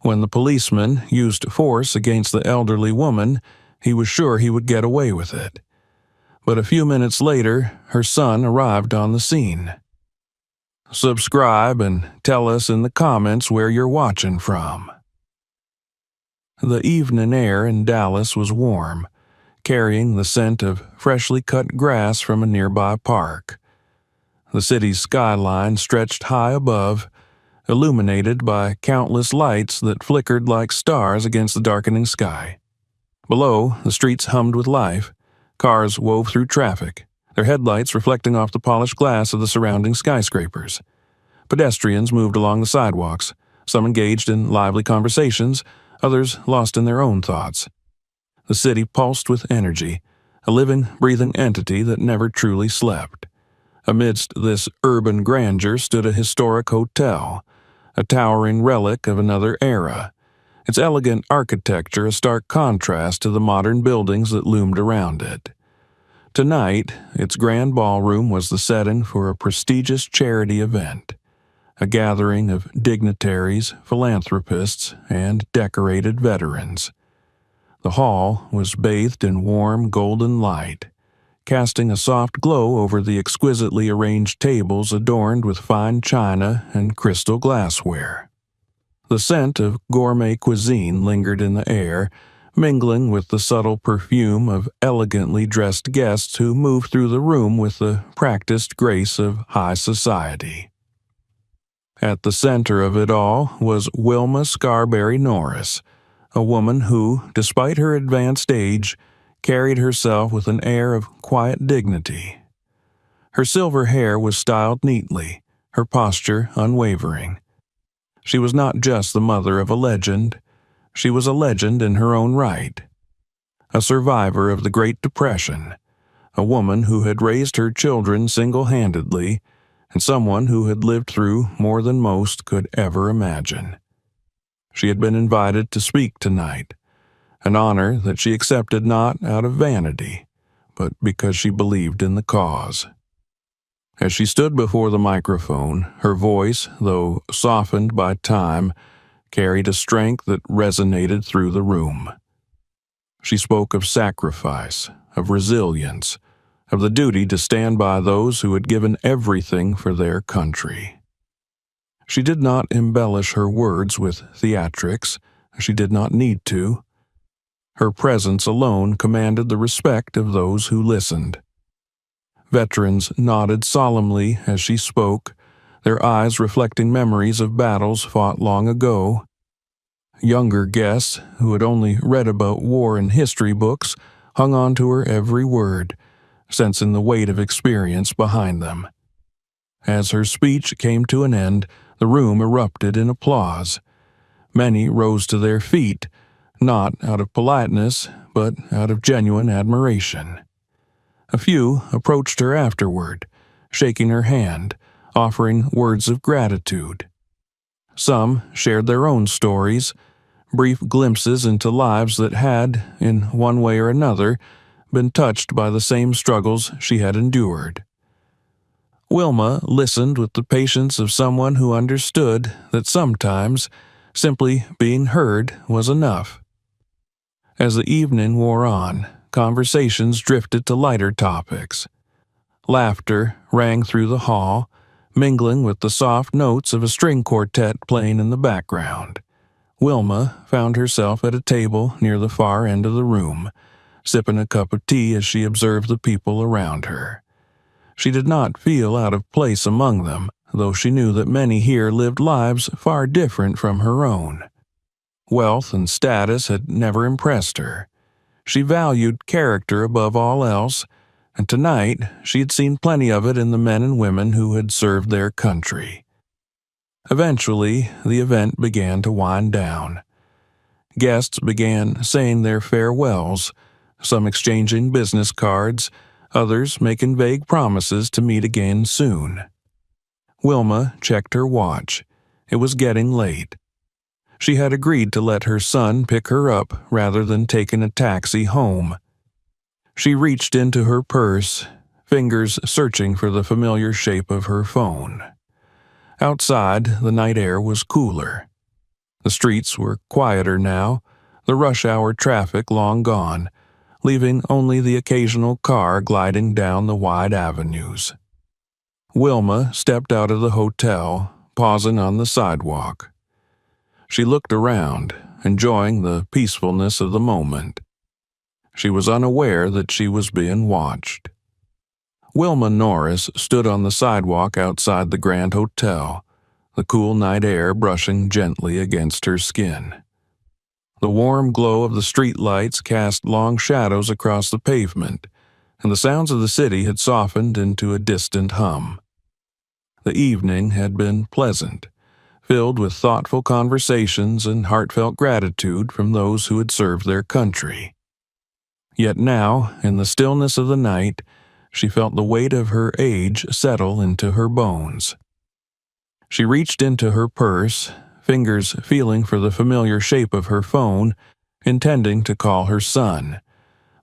When the policeman used force against the elderly woman, he was sure he would get away with it. But a few minutes later, her son arrived on the scene. Subscribe and tell us in the comments where you're watching from. The evening air in Dallas was warm, carrying the scent of freshly cut grass from a nearby park. The city's skyline stretched high above, illuminated by countless lights that flickered like stars against the darkening sky. Below, the streets hummed with life. Cars wove through traffic, their headlights reflecting off the polished glass of the surrounding skyscrapers. Pedestrians moved along the sidewalks, some engaged in lively conversations, others lost in their own thoughts. The city pulsed with energy, a living, breathing entity that never truly slept. Amidst this urban grandeur stood a historic hotel, a towering relic of another era, its elegant architecture a stark contrast to the modern buildings that loomed around it. Tonight, its grand ballroom was the setting for a prestigious charity event, a gathering of dignitaries, philanthropists, and decorated veterans. The hall was bathed in warm golden light, casting a soft glow over the exquisitely arranged tables adorned with fine china and crystal glassware. The scent of gourmet cuisine lingered in the air, mingling with the subtle perfume of elegantly dressed guests who moved through the room with the practiced grace of high society. At the center of it all was Wilma Scarberry Norris, a woman who, despite her advanced age, carried herself with an air of quiet dignity. Her silver hair was styled neatly, her posture unwavering. She was not just the mother of a legend, she was a legend in her own right. A survivor of the Great Depression, a woman who had raised her children single-handedly, and someone who had lived through more than most could ever imagine. She had been invited to speak tonight, an honor that she accepted not out of vanity, but because she believed in the cause. As she stood before the microphone, her voice, though softened by time, carried a strength that resonated through the room. She spoke of sacrifice, of resilience, of the duty to stand by those who had given everything for their country. She did not embellish her words with theatrics. She did not need to. Her presence alone commanded the respect of those who listened. Veterans nodded solemnly as she spoke, their eyes reflecting memories of battles fought long ago. Younger guests, who had only read about war in history books, hung on to her every word, sensing the weight of experience behind them. As her speech came to an end, the room erupted in applause. Many rose to their feet, not out of politeness, but out of genuine admiration. A few approached her afterward, shaking her hand, offering words of gratitude. Some shared their own stories, brief glimpses into lives that had, in one way or another, been touched by the same struggles she had endured. Wilma listened with the patience of someone who understood that sometimes simply being heard was enough. As the evening wore on, conversations drifted to lighter topics. Laughter rang through the hall, mingling with the soft notes of a string quartet playing in the background. Wilma found herself at a table near the far end of the room, sipping a cup of tea as she observed the people around her. She did not feel out of place among them, though she knew that many here lived lives far different from her own. Wealth and status had never impressed her. She valued character above all else, and tonight she had seen plenty of it in the men and women who had served their country. Eventually, the event began to wind down. Guests began saying their farewells, some exchanging business cards, others making vague promises to meet again soon. Wilma checked her watch. It was getting late. She had agreed to let her son pick her up rather than taking a taxi home. She reached into her purse, fingers searching for the familiar shape of her phone. Outside, the night air was cooler. The streets were quieter now, the rush-hour traffic long gone, leaving only the occasional car gliding down the wide avenues. Wilma stepped out of the hotel, pausing on the sidewalk. She looked around, enjoying the peacefulness of the moment. She was unaware that she was being watched. Wilma Norris stood on the sidewalk outside the Grand Hotel, the cool night air brushing gently against her skin. The warm glow of the street lights cast long shadows across the pavement, and the sounds of the city had softened into a distant hum. The evening had been pleasant, filled with thoughtful conversations and heartfelt gratitude from those who had served their country. Yet now, in the stillness of the night, she felt the weight of her age settle into her bones. She reached into her purse, fingers feeling for the familiar shape of her phone, intending to call her son,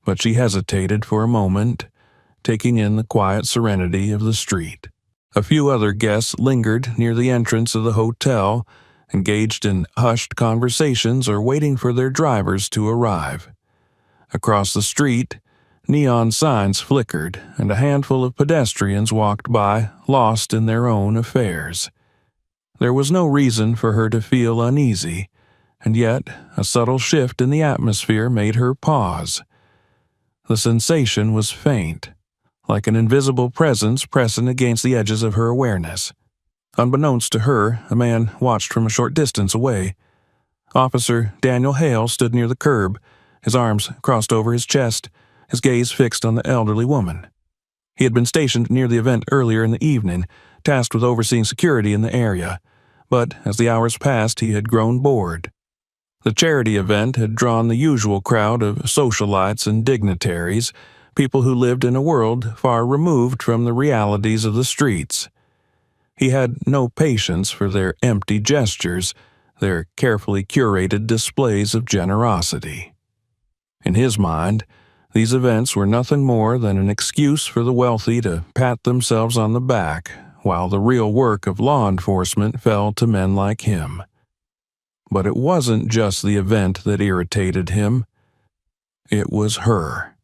but she hesitated for a moment, taking in the quiet serenity of the street. A few other guests lingered near the entrance of the hotel, engaged in hushed conversations or waiting for their drivers to arrive. Across the street, neon signs flickered, and a handful of pedestrians walked by, lost in their own affairs. There was no reason for her to feel uneasy, and yet a subtle shift in the atmosphere made her pause. The sensation was faint, like an invisible presence pressing against the edges of her awareness. Unbeknownst to her, a man watched from a short distance away. Officer Daniel Hale stood near the curb, his arms crossed over his chest, his gaze fixed on the elderly woman. He had been stationed near the event earlier in the evening, tasked with overseeing security in the area, but as the hours passed he had grown bored. The charity event had drawn the usual crowd of socialites and dignitaries, people who lived in a world far removed from the realities of the streets. He had no patience for their empty gestures, their carefully curated displays of generosity. In his mind, these events were nothing more than an excuse for the wealthy to pat themselves on the back, while the real work of law enforcement fell to men like him. But it wasn't just the event that irritated him. It was her.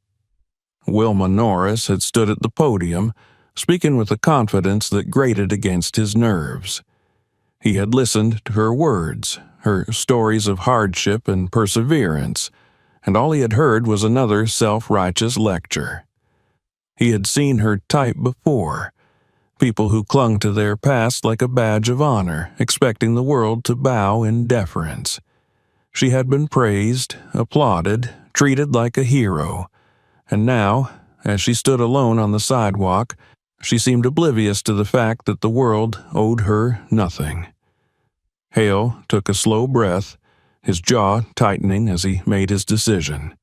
Wilma Norris had stood at the podium, speaking with a confidence that grated against his nerves. He had listened to her words, her stories of hardship and perseverance, and all he had heard was another self-righteous lecture. He had seen her type before, people who clung to their past like a badge of honor, expecting the world to bow in deference. She had been praised, applauded, treated like a hero, and now, as she stood alone on the sidewalk, she seemed oblivious to the fact that the world owed her nothing. Hale took a slow breath, his jaw tightening as he made his decision.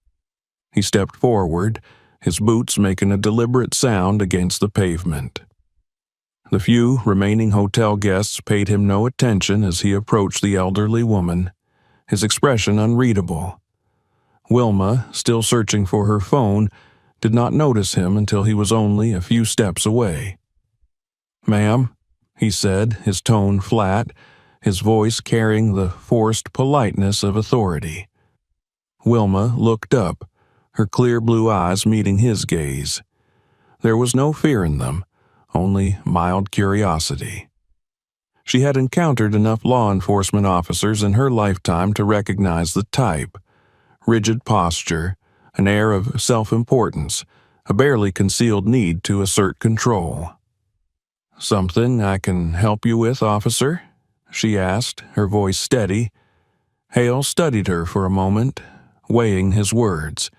He stepped forward, his boots making a deliberate sound against the pavement. The few remaining hotel guests paid him no attention as he approached the elderly woman, his expression unreadable. Wilma, still searching for her phone, did not notice him until he was only a few steps away. "Ma'am," he said, his tone flat, his voice carrying the forced politeness of authority. Wilma looked up, her clear blue eyes meeting his gaze. There was no fear in them, only mild curiosity. She had encountered enough law enforcement officers in her lifetime to recognize the type: rigid posture, an air of self-importance, a barely concealed need to assert control. "Something I can help you with, officer?" she asked, her voice steady. Hale studied her for a moment, weighing his words.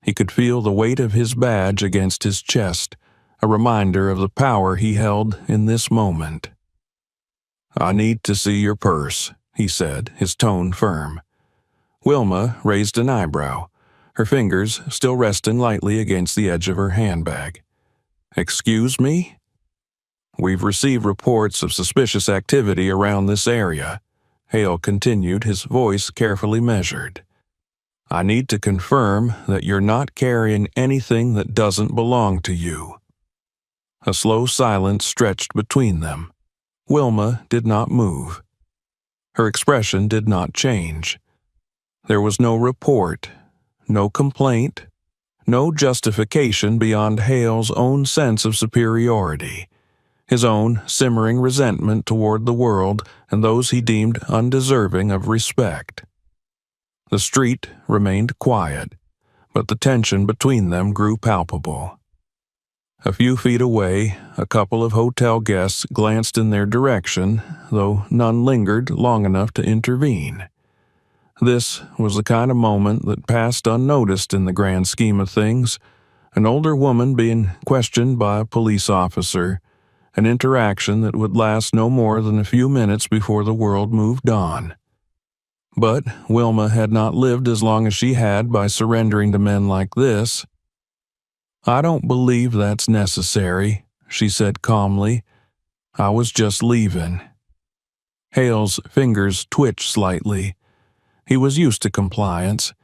He could feel the weight of his badge against his chest, a reminder of the power he held in this moment. "I need to see your purse," he said, his tone firm. Wilma raised an eyebrow, her fingers still resting lightly against the edge of her handbag. "Excuse me?" "We've received reports of suspicious activity around this area," Hale continued, his voice carefully measured. "I need to confirm that you're not carrying anything that doesn't belong to you." A slow silence stretched between them. Wilma did not move. Her expression did not change. There was no report, no complaint, no justification beyond Hale's own sense of superiority, his own simmering resentment toward the world and those he deemed undeserving of respect. The street remained quiet, but the tension between them grew palpable. A few feet away, a couple of hotel guests glanced in their direction, though none lingered long enough to intervene. This was the kind of moment that passed unnoticed in the grand scheme of things, an older woman being questioned by a police officer, an interaction that would last no more than a few minutes before the world moved on. But Wilma had not lived as long as she had by surrendering to men like this. "I don't believe that's necessary," she said calmly. "I was just leaving." Hale's fingers twitched slightly. He was used to compliance.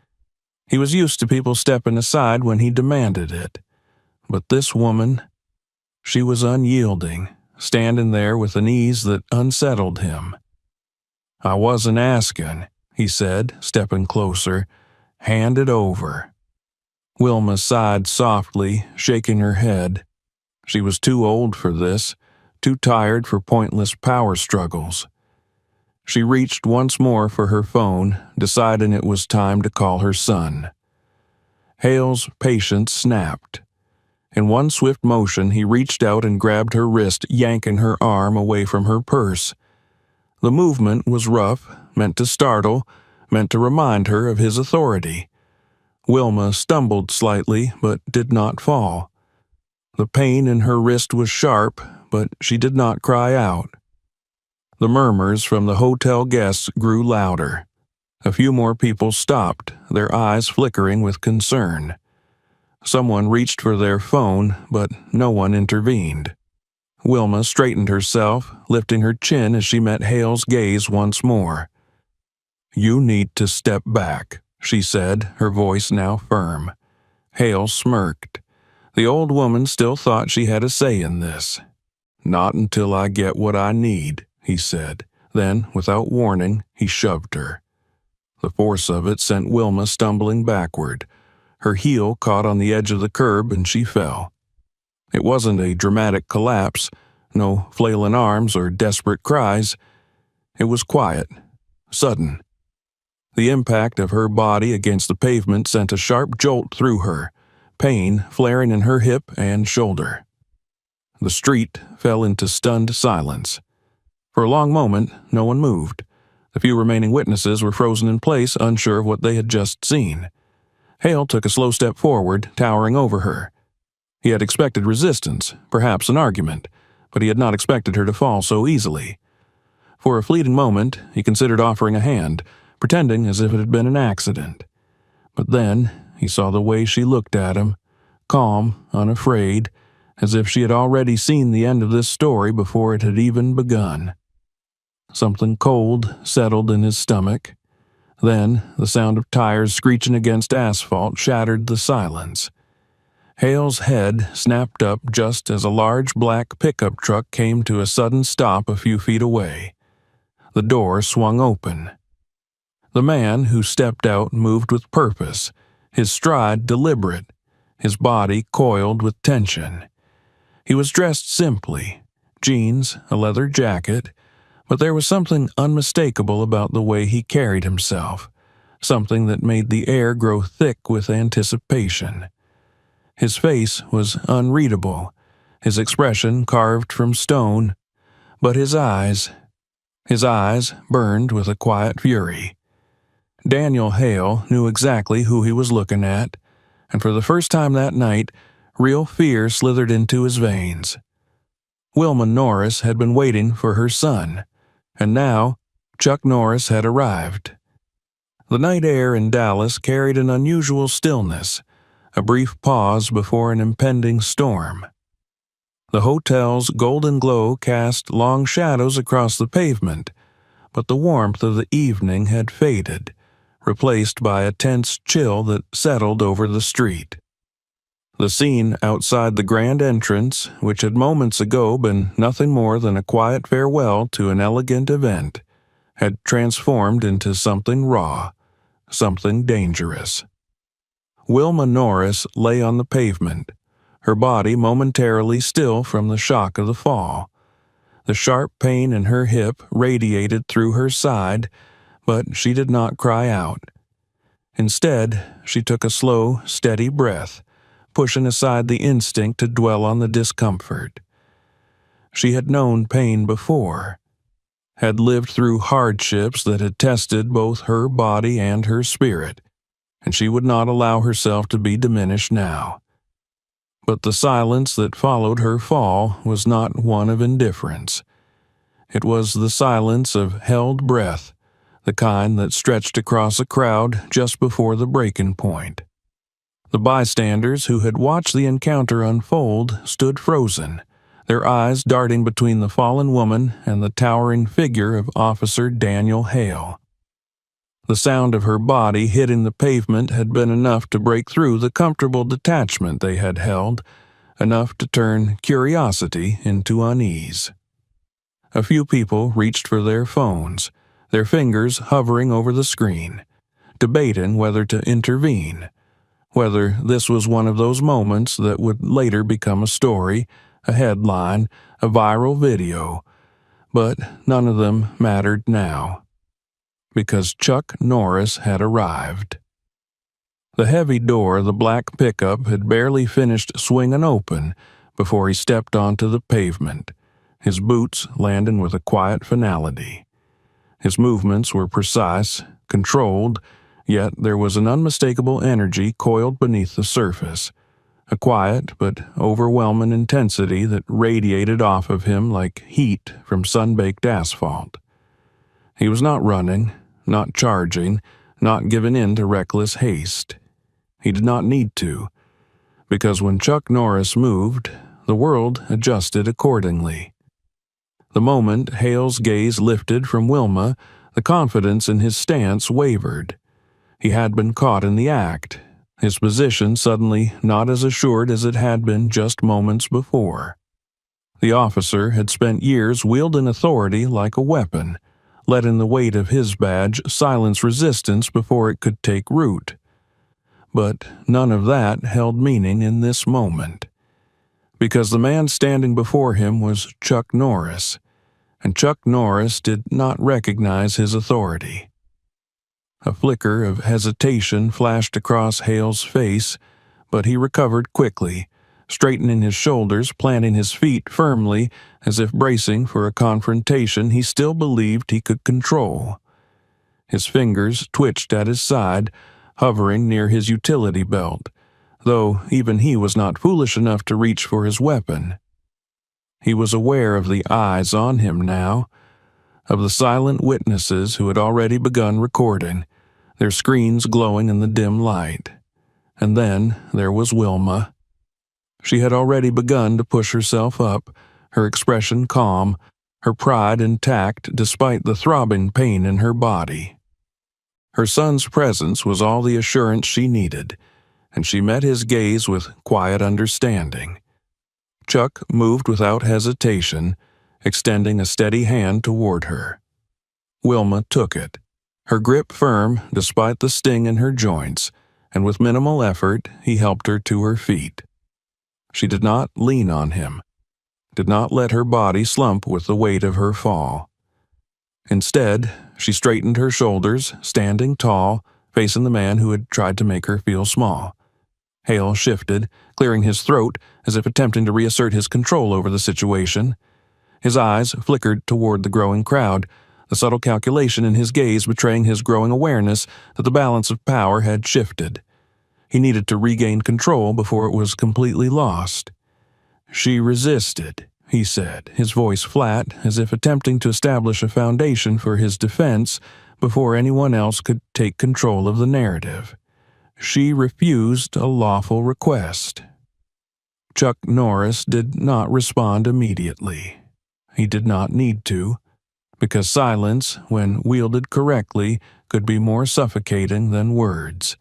He was used to people stepping aside when he demanded it. But this woman, she was unyielding, standing there with an ease that unsettled him. "I wasn't asking," he said, stepping closer. "Hand it over." Wilma sighed softly, shaking her head. She was too old for this, too tired for pointless power struggles. She reached once more for her phone, deciding it was time to call her son. Hale's patience snapped. In one swift motion, he reached out and grabbed her wrist, yanking her arm away from her purse. The movement was rough, meant to startle, meant to remind her of his authority. Wilma stumbled slightly, but did not fall. The pain in her wrist was sharp, but she did not cry out. The murmurs from the hotel guests grew louder. A few more people stopped, their eyes flickering with concern. Someone reached for their phone, but no one intervened. Wilma straightened herself, lifting her chin as she met Hale's gaze once more. "You need to step back," she said, her voice now firm. Hale smirked. The old woman still thought she had a say in this. "Not until I get what I need," he said. Then, without warning, he shoved her. The force of it sent Wilma stumbling backward. Her heel caught on the edge of the curb and she fell. It wasn't a dramatic collapse, no flailing arms or desperate cries. It was quiet, sudden. The impact of her body against the pavement sent a sharp jolt through her, pain flaring in her hip and shoulder. The street fell into stunned silence. For a long moment, no one moved. The few remaining witnesses were frozen in place, unsure of what they had just seen. Hale took a slow step forward, towering over her. He had expected resistance, perhaps an argument, but he had not expected her to fall so easily. For a fleeting moment, he considered offering a hand, pretending as if it had been an accident. But then he saw the way she looked at him, calm, unafraid, as if she had already seen the end of this story before it had even begun. Something cold settled in his stomach. Then the sound of tires screeching against asphalt shattered the silence. Hale's head snapped up just as a large black pickup truck came to a sudden stop a few feet away. The door swung open. The man who stepped out moved with purpose, his stride deliberate, his body coiled with tension. He was dressed simply, jeans, a leather jacket, but there was something unmistakable about the way he carried himself, something that made the air grow thick with anticipation. His face was unreadable, his expression carved from stone, but his eyes burned with a quiet fury. Daniel Hale knew exactly who he was looking at, and for the first time that night, real fear slithered into his veins. Wilma Norris had been waiting for her son, and now Chuck Norris had arrived. The night air in Dallas carried an unusual stillness, a brief pause before an impending storm. The hotel's golden glow cast long shadows across the pavement, but the warmth of the evening had faded, replaced by a tense chill that settled over the street. The scene outside the grand entrance, which had moments ago been nothing more than a quiet farewell to an elegant event, had transformed into something raw, something dangerous. Wilma Norris lay on the pavement, her body momentarily still from the shock of the fall. The sharp pain in her hip radiated through her side, but she did not cry out. Instead, she took a slow, steady breath, pushing aside the instinct to dwell on the discomfort. She had known pain before, had lived through hardships that had tested both her body and her spirit, and she would not allow herself to be diminished now. But the silence that followed her fall was not one of indifference. It was the silence of held breath, the kind that stretched across a crowd just before the breaking point. The bystanders who had watched the encounter unfold stood frozen, their eyes darting between the fallen woman and the towering figure of Officer Daniel Hale. The sound of her body hitting the pavement had been enough to break through the comfortable detachment they had held, enough to turn curiosity into unease. A few people reached for their phones, their fingers hovering over the screen, debating whether to intervene, whether this was one of those moments that would later become a story, a headline, a viral video, but none of them mattered now, because Chuck Norris had arrived. The heavy door of the black pickup had barely finished swinging open before he stepped onto the pavement, his boots landing with a quiet finality. His movements were precise, controlled, yet there was an unmistakable energy coiled beneath the surface, a quiet but overwhelming intensity that radiated off of him like heat from sun-baked asphalt. He was not running, not charging, not giving in to reckless haste. He did not need to, because when Chuck Norris moved, the world adjusted accordingly. The moment Hale's gaze lifted from Wilma, the confidence in his stance wavered. He had been caught in the act, his position suddenly not as assured as it had been just moments before. The officer had spent years wielding authority like a weapon, letting the weight of his badge silence resistance before it could take root. But none of that held meaning in this moment, because the man standing before him was Chuck Norris, and Chuck Norris did not recognize his authority. A flicker of hesitation flashed across Hale's face, but he recovered quickly, straightening his shoulders, planting his feet firmly, as if bracing for a confrontation he still believed he could control. His fingers twitched at his side, hovering near his utility belt, though even he was not foolish enough to reach for his weapon. He was aware of the eyes on him now, of the silent witnesses who had already begun recording, their screens glowing in the dim light. And then there was Wilma. She had already begun to push herself up, her expression calm, her pride intact despite the throbbing pain in her body. Her son's presence was all the assurance she needed, and she met his gaze with quiet understanding. Chuck moved without hesitation, extending a steady hand toward her. Wilma took it, her grip firm despite the sting in her joints, and with minimal effort he helped her to her feet. She did not lean on him, did not let her body slump with the weight of her fall. Instead, she straightened her shoulders, standing tall, facing the man who had tried to make her feel small. Hale shifted, clearing his throat as if attempting to reassert his control over the situation. His eyes flickered toward the growing crowd, the subtle calculation in his gaze betraying his growing awareness that the balance of power had shifted. He needed to regain control before it was completely lost. "She resisted," he said, his voice flat, as if attempting to establish a foundation for his defense before anyone else could take control of the narrative. "She refused a lawful request." Chuck Norris did not respond immediately. He did not need to, because silence, when wielded correctly, could be more suffocating than words.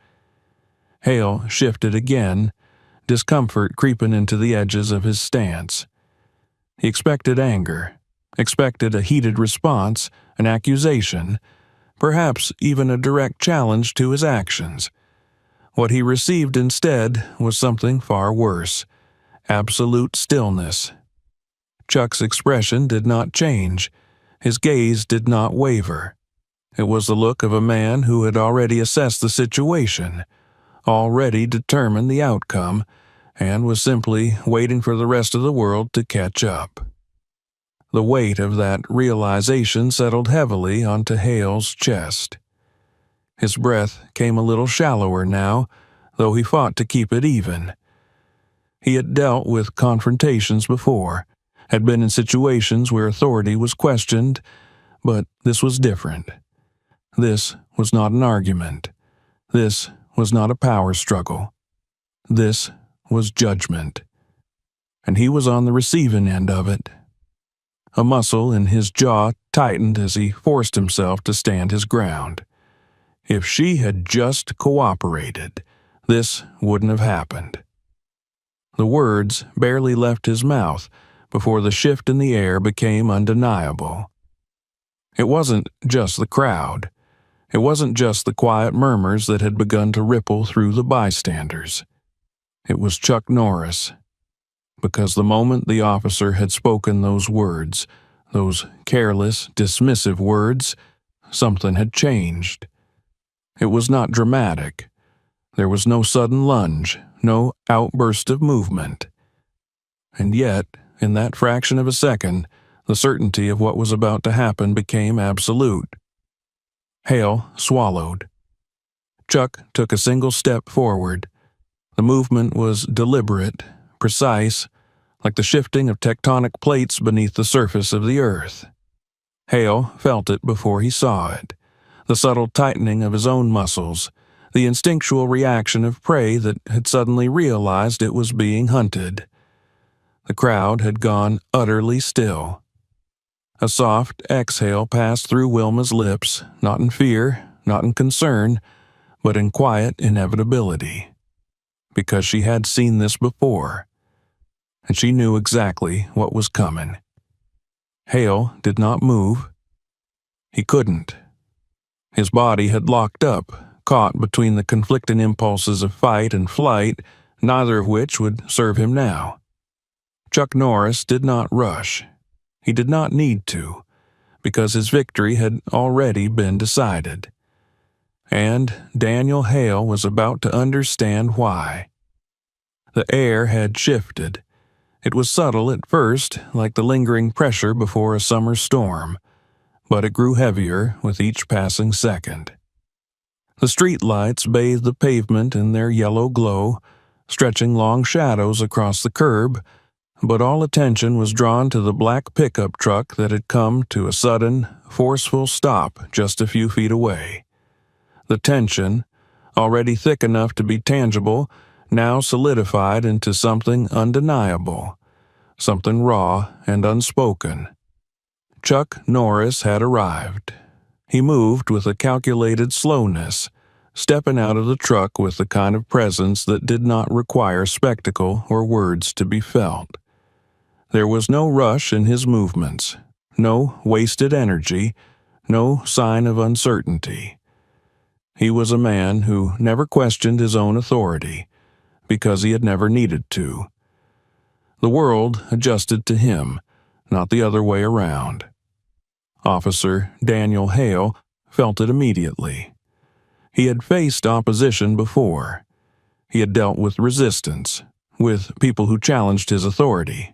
Hale shifted again, discomfort creeping into the edges of his stance. He expected anger, expected a heated response, an accusation, perhaps even a direct challenge to his actions. What he received instead was something far worse: absolute stillness. Chuck's expression did not change. His gaze did not waver. It was the look of a man who had already assessed the situation, already determined the outcome, and was simply waiting for the rest of the world to catch up. The weight of that realization settled heavily onto Hale's chest. His breath came a little shallower now, though he fought to keep it even. He had dealt with confrontations before, had been in situations where authority was questioned, but this was different. This was not an argument. This was not a power struggle. This was judgment. And he was on the receiving end of it. A muscle in his jaw tightened as he forced himself to stand his ground. If she had just cooperated, this wouldn't have happened. The words barely left his mouth before the shift in the air became undeniable. It wasn't just the crowd. It wasn't just the quiet murmurs that had begun to ripple through the bystanders. It was Chuck Norris. Because the moment the officer had spoken those words, those careless, dismissive words, something had changed. It was not dramatic. There was no sudden lunge, no outburst of movement. And yet, in that fraction of a second, the certainty of what was about to happen became absolute. Hale swallowed. Chuck took a single step forward. The movement was deliberate, precise, like the shifting of tectonic plates beneath the surface of the earth. Hale felt it before he saw it, the subtle tightening of his own muscles, the instinctual reaction of prey that had suddenly realized it was being hunted. The crowd had gone utterly still. A soft exhale passed through Wilma's lips, not in fear, not in concern, but in quiet inevitability. Because she had seen this before, and she knew exactly what was coming. Hale did not move. He couldn't. His body had locked up, caught between the conflicting impulses of fight and flight, neither of which would serve him now. Chuck Norris did not rush. He did not need to, because his victory had already been decided. And Daniel Hale was about to understand why. The air had shifted. It was subtle at first, like the lingering pressure before a summer storm, but it grew heavier with each passing second. The street lights bathed the pavement in their yellow glow, stretching long shadows across the curb, but all attention was drawn to the black pickup truck that had come to a sudden, forceful stop just a few feet away. The tension, already thick enough to be tangible, now solidified into something undeniable, something raw and unspoken. Chuck Norris had arrived. He moved with a calculated slowness, stepping out of the truck with the kind of presence that did not require spectacle or words to be felt. There was no rush in his movements, no wasted energy, no sign of uncertainty. He was a man who never questioned his own authority, because he had never needed to. The world adjusted to him, not the other way around. Officer Daniel Hale felt it immediately. He had faced opposition before. He had dealt with resistance, with people who challenged his authority,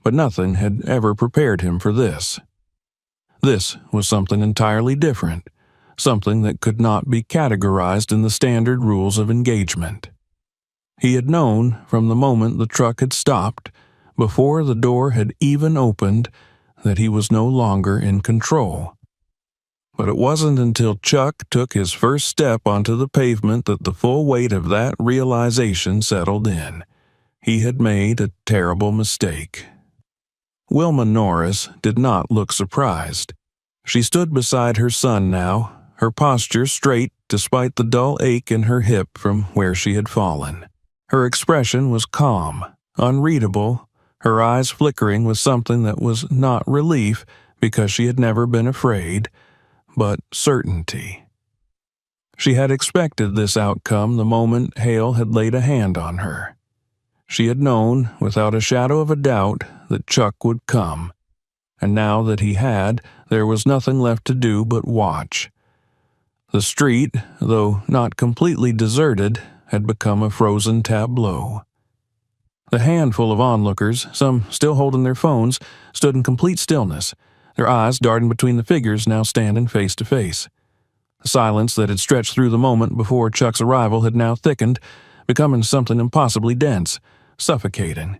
but nothing had ever prepared him for this. This was something entirely different, something that could not be categorized in the standard rules of engagement. He had known from the moment the truck had stopped, before the door had even opened, that he was no longer in control. But it wasn't until Chuck took his first step onto the pavement that the full weight of that realization settled in. He had made a terrible mistake. Wilma Norris did not look surprised. She stood beside her son now, her posture straight despite the dull ache in her hip from where she had fallen. Her expression was calm, unreadable, her eyes flickering with something that was not relief because she had never been afraid, but certainty. She had expected this outcome the moment Hale had laid a hand on her. She had known, without a shadow of a doubt, that Chuck would come, and now that he had, there was nothing left to do but watch. The street, though not completely deserted, had become a frozen tableau. The handful of onlookers, some still holding their phones, stood in complete stillness, their eyes darting between the figures now standing face to face. The silence that had stretched through the moment before Chuck's arrival had now thickened, becoming something impossibly dense, suffocating.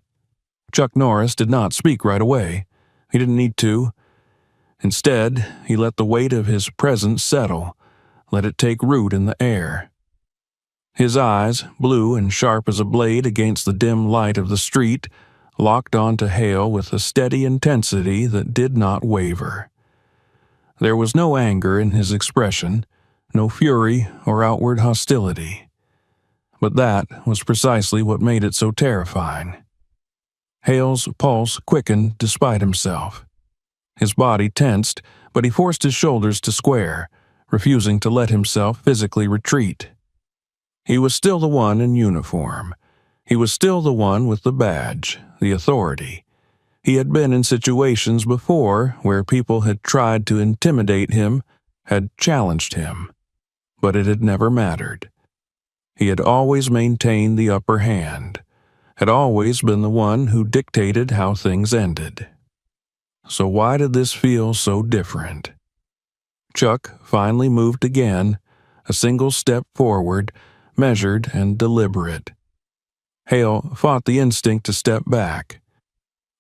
Chuck Norris did not speak right away. He didn't need to. Instead, he let the weight of his presence settle, let it take root in the air. His eyes, blue and sharp as a blade against the dim light of the street, locked onto Hale with a steady intensity that did not waver. There was no anger in his expression, no fury or outward hostility. But that was precisely what made it so terrifying. Hale's pulse quickened despite himself. His body tensed, but he forced his shoulders to square, refusing to let himself physically retreat. He was still the one in uniform. He was still the one with the badge, the authority. He had been in situations before where people had tried to intimidate him, had challenged him, but it had never mattered. He had always maintained the upper hand, had always been the one who dictated how things ended. So why did this feel so different? Chuck finally moved again, a single step forward, measured and deliberate. Hale fought the instinct to step back.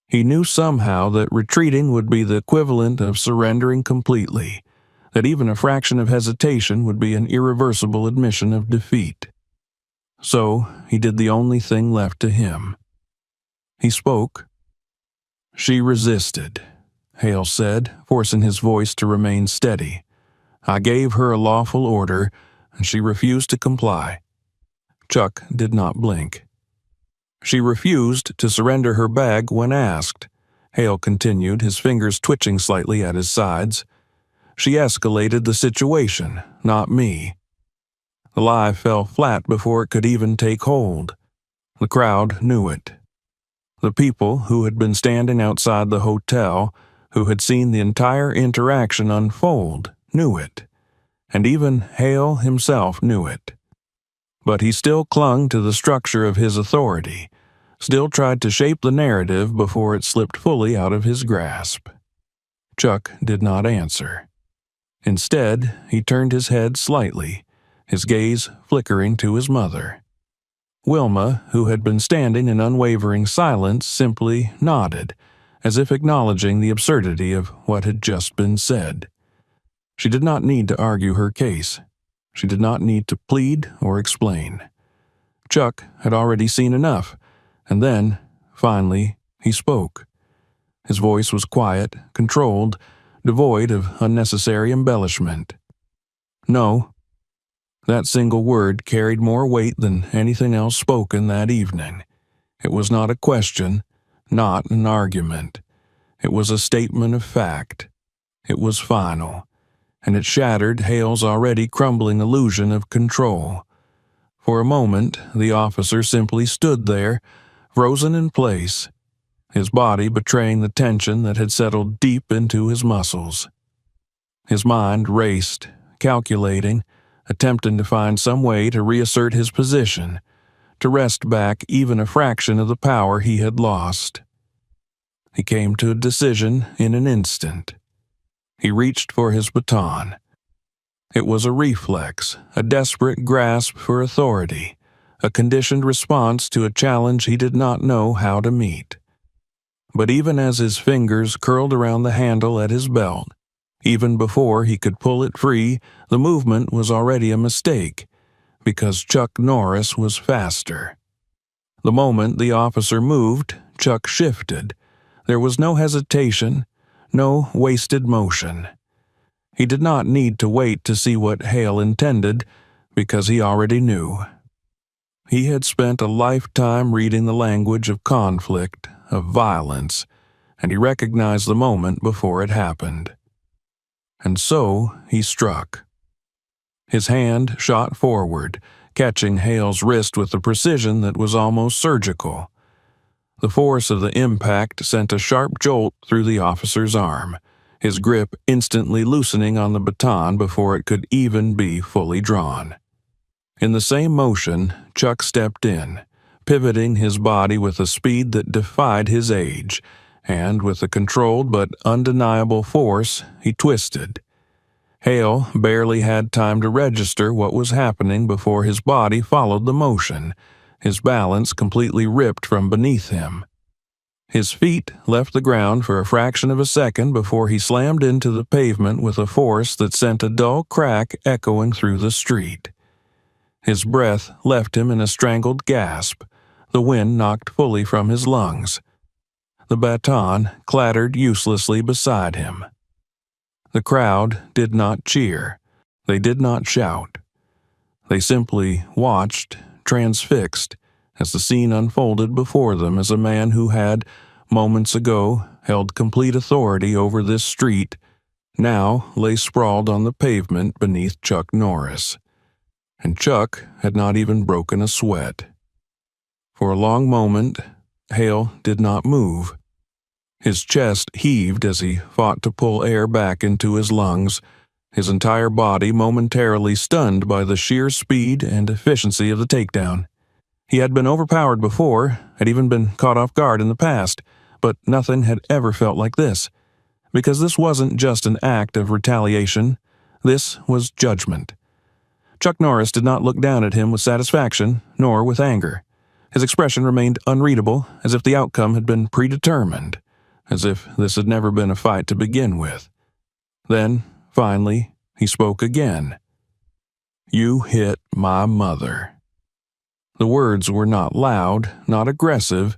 He knew somehow that retreating would be the equivalent of surrendering completely, that even a fraction of hesitation would be an irreversible admission of defeat. So he did the only thing left to him. He spoke. "She resisted," Hale said, forcing his voice to remain steady. "I gave her a lawful order, and she refused to comply." Chuck did not blink. "She refused to surrender her bag when asked," Hale continued, his fingers twitching slightly at his sides. "She escalated the situation, not me." The lie fell flat before it could even take hold. The crowd knew it. The people who had been standing outside the hotel, who had seen the entire interaction unfold, knew it. And even Hale himself knew it. But he still clung to the structure of his authority, still tried to shape the narrative before it slipped fully out of his grasp. Chuck did not answer. Instead, he turned his head slightly, his gaze flickering to his mother. Wilma, who had been standing in unwavering silence, simply nodded, as if acknowledging the absurdity of what had just been said. She did not need to argue her case. She did not need to plead or explain. Chuck had already seen enough, and then, finally, he spoke. His voice was quiet, controlled, devoid of unnecessary embellishment. "No." That single word carried more weight than anything else spoken that evening. It was not a question, not an argument. It was a statement of fact. It was final, and it shattered Hale's already crumbling illusion of control. For a moment, the officer simply stood there, frozen in place, his body betraying the tension that had settled deep into his muscles. His mind raced, calculating, attempting to find some way to reassert his position, to wrest back even a fraction of the power he had lost. He came to a decision in an instant. He reached for his baton. It was a reflex, a desperate grasp for authority, a conditioned response to a challenge he did not know how to meet. But even as his fingers curled around the handle at his belt, even before he could pull it free, the movement was already a mistake, because Chuck Norris was faster. The moment the officer moved, Chuck shifted. There was no hesitation, no wasted motion. He did not need to wait to see what Hale intended, because he already knew. He had spent a lifetime reading the language of conflict, of violence, and he recognized the moment before it happened. and so he struck. His hand shot forward, catching Hale's wrist with a precision that was almost surgical. The force of the impact sent a sharp jolt through the officer's arm, his grip instantly loosening on the baton before it could even be fully drawn. In the same motion, Chuck stepped in, pivoting his body with a speed that defied his age, and with a controlled but undeniable force, he twisted. Hale barely had time to register what was happening before his body followed the motion, his balance completely ripped from beneath him. His feet left the ground for a fraction of a second before he slammed into the pavement with a force that sent a dull crack echoing through the street. His breath left him in a strangled gasp, the wind knocked fully from his lungs. The baton clattered uselessly beside him. The crowd did not cheer. They did not shout. They simply watched, transfixed, as the scene unfolded before them as a man who had, moments ago, held complete authority over this street, now lay sprawled on the pavement beneath Chuck Norris. And Chuck had not even broken a sweat. For a long moment, Hale did not move. His chest heaved as he fought to pull air back into his lungs, his entire body momentarily stunned by the sheer speed and efficiency of the takedown. He had been overpowered before, had even been caught off guard in the past, but nothing had ever felt like this. Because this wasn't just an act of retaliation, this was judgment. Chuck Norris did not look down at him with satisfaction, nor with anger. His expression remained unreadable, as if the outcome had been predetermined, as if this had never been a fight to begin with. Then, finally, he spoke again. "You hit my mother." The words were not loud, not aggressive,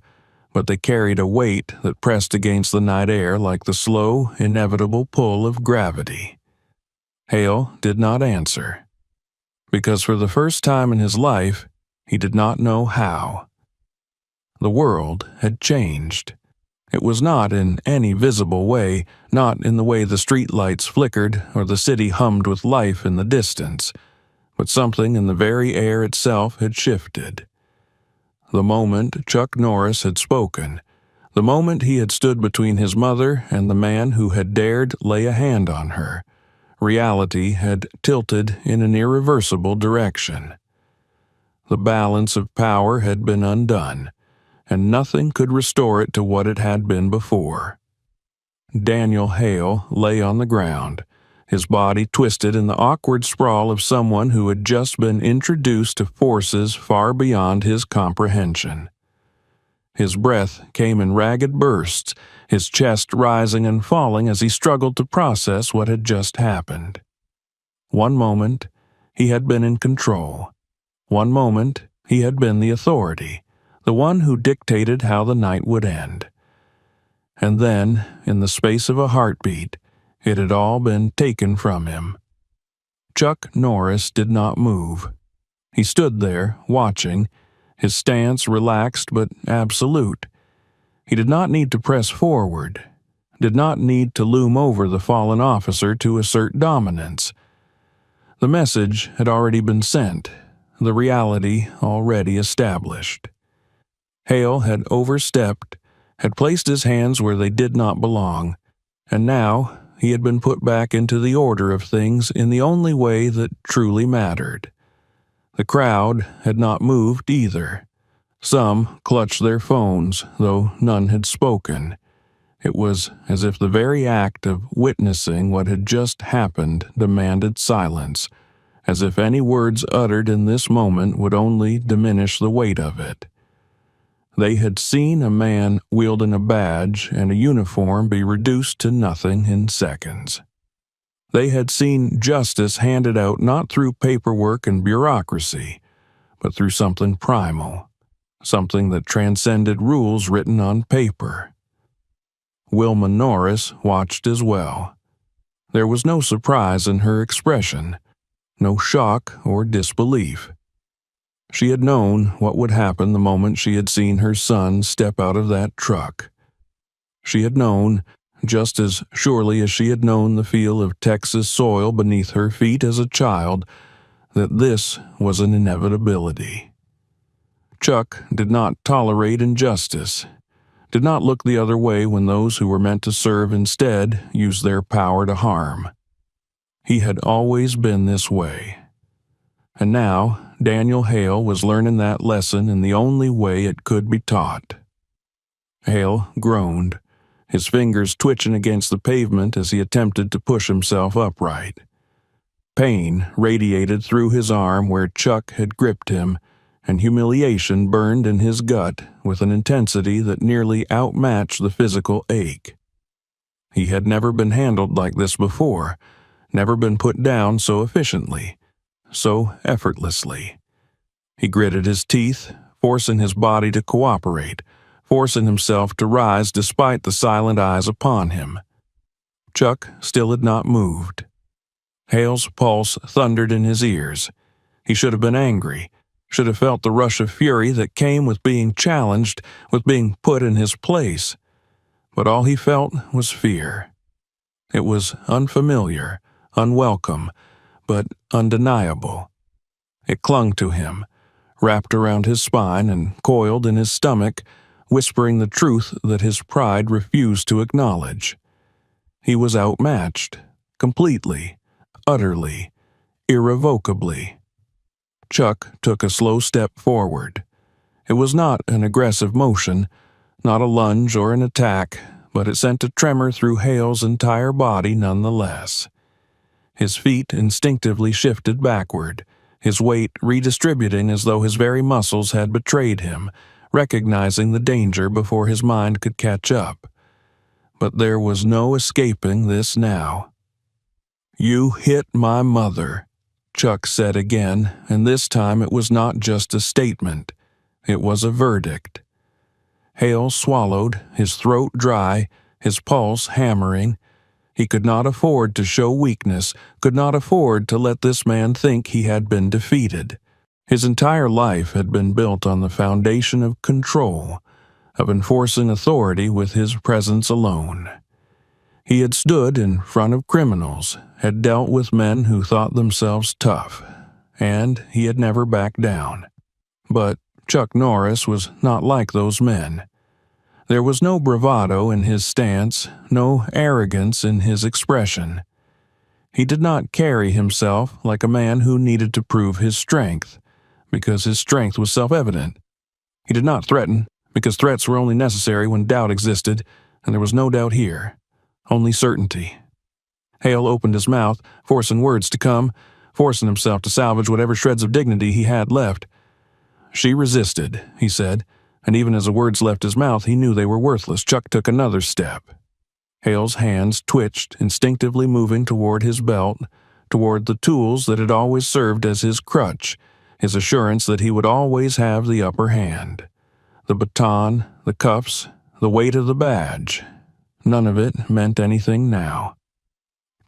but they carried a weight that pressed against the night air like the slow, inevitable pull of gravity. Hale did not answer, because for the first time in his life, he did not know how. The world had changed. It was not in any visible way, not in the way the streetlights flickered or the city hummed with life in the distance, but something in the very air itself had shifted. The moment Chuck Norris had spoken, the moment he had stood between his mother and the man who had dared lay a hand on her, reality had tilted in an irreversible direction. The balance of power had been undone, and nothing could restore it to what it had been before. Daniel Hale lay on the ground, his body twisted in the awkward sprawl of someone who had just been introduced to forces far beyond his comprehension. His breath came in ragged bursts, his chest rising and falling as he struggled to process what had just happened. One moment, he had been in control. One moment, he had been the authority, the one who dictated how the night would end. And then, in the space of a heartbeat, it had all been taken from him. Chuck Norris did not move. He stood there, watching, his stance relaxed but absolute. He did not need to press forward, did not need to loom over the fallen officer to assert dominance. The message had already been sent, the reality already established. Hale had overstepped, had placed his hands where they did not belong, and now he had been put back into the order of things in the only way that truly mattered. The crowd had not moved either. Some clutched their phones, though none had spoken. It was as if the very act of witnessing what had just happened demanded silence, as if any words uttered in this moment would only diminish the weight of it. They had seen a man wielding a badge and a uniform be reduced to nothing in seconds. They had seen justice handed out not through paperwork and bureaucracy, but through something primal, something that transcended rules written on paper. Wilma Norris watched as well. There was no surprise in her expression, no shock or disbelief. She had known what would happen the moment she had seen her son step out of that truck. She had known, just as surely as she had known the feel of Texas soil beneath her feet as a child, that this was an inevitability. Chuck did not tolerate injustice, did not look the other way when those who were meant to serve instead used their power to harm. He had always been this way. And now Daniel Hale was learning that lesson in the only way it could be taught. Hale groaned, his fingers twitching against the pavement as he attempted to push himself upright. Pain radiated through his arm where Chuck had gripped him, and humiliation burned in his gut with an intensity that nearly outmatched the physical ache. He had never been handled like this before, never been put down so efficiently, so effortlessly. He gritted his teeth, forcing his body to cooperate, forcing himself to rise despite the silent eyes upon him. Chuck still had not moved. Hale's pulse thundered in his ears. He should have been angry, should have felt the rush of fury that came with being challenged, with being put in his place. But all he felt was fear. It was unfamiliar, unwelcome, but undeniable. It clung to him, wrapped around his spine and coiled in his stomach, whispering the truth that his pride refused to acknowledge. He was outmatched, completely, utterly, irrevocably. Chuck took a slow step forward. It was not an aggressive motion, not a lunge or an attack, but it sent a tremor through Hale's entire body nonetheless. His feet instinctively shifted backward, his weight redistributing as though his very muscles had betrayed him, recognizing the danger before his mind could catch up. But there was no escaping this now. "You hit my mother," Chuck said again, and this time it was not just a statement. It was a verdict. Hale swallowed, his throat dry, his pulse hammering. He could not afford to show weakness, could not afford to let this man think he had been defeated. His entire life had been built on the foundation of control, of enforcing authority with his presence alone. He had stood in front of criminals, had dealt with men who thought themselves tough, and he had never backed down. But Chuck Norris was not like those men. There was no bravado in his stance, no arrogance in his expression. He did not carry himself like a man who needed to prove his strength, because his strength was self-evident. He did not threaten, because threats were only necessary when doubt existed, and there was no doubt here, only certainty. Hale opened his mouth, forcing words to come, forcing himself to salvage whatever shreds of dignity he had left. "She resisted," he said, and even as the words left his mouth, he knew they were worthless. Chuck took another step. Hale's hands twitched, instinctively moving toward his belt, toward the tools that had always served as his crutch, his assurance that he would always have the upper hand. The baton, the cuffs, the weight of the badge. None of it meant anything now.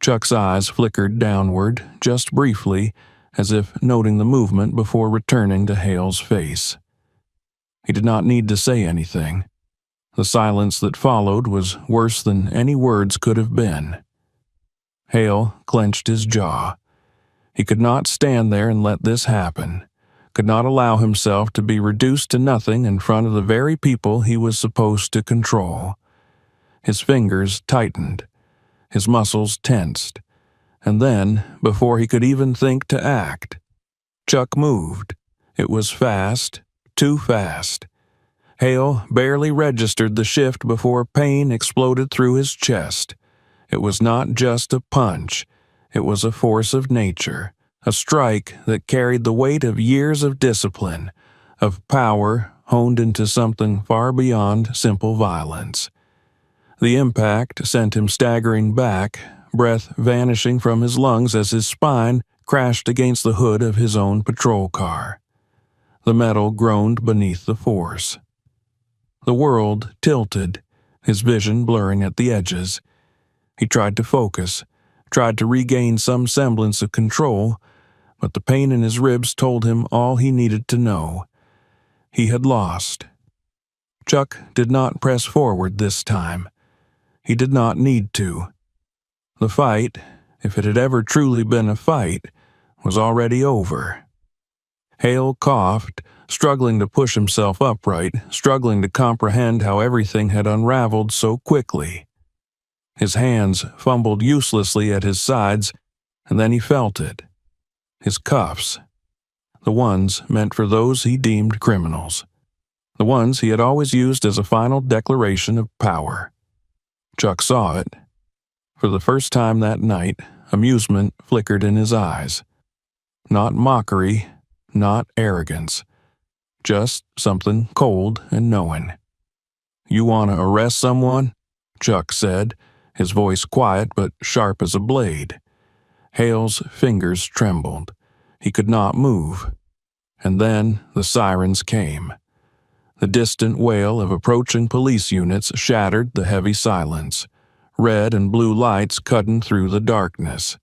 Chuck's eyes flickered downward, just briefly, as if noting the movement before returning to Hale's face. He did not need to say anything. The silence that followed was worse than any words could have been. Hale clenched his jaw. He could not stand there and let this happen, could not allow himself to be reduced to nothing in front of the very people he was supposed to control. His fingers tightened, his muscles tensed, and then, before he could even think to act, Chuck moved. It was fast, too fast. Hale barely registered the shift before pain exploded through his chest. It was not just a punch. It was a force of nature, a strike that carried the weight of years of discipline, of power honed into something far beyond simple violence. The impact sent him staggering back, breath vanishing from his lungs as his spine crashed against the hood of his own patrol car. The metal groaned beneath the force. The world tilted, his vision blurring at the edges. He tried to focus, tried to regain some semblance of control, but the pain in his ribs told him all he needed to know. He had lost. Chuck did not press forward this time. He did not need to. The fight, if it had ever truly been a fight, was already over. Hale coughed, struggling to push himself upright, struggling to comprehend how everything had unraveled so quickly. His hands fumbled uselessly at his sides, and then he felt it. His cuffs. The ones meant for those he deemed criminals. The ones he had always used as a final declaration of power. Chuck saw it. For the first time that night, amusement flickered in his eyes. Not mockery, not arrogance. Just something cold and knowing. "You want to arrest someone?" Chuck said, his voice quiet but sharp as a blade. Hale's fingers trembled. He could not move. And then the sirens came. The distant wail of approaching police units shattered the heavy silence, red and blue lights cutting through the darkness.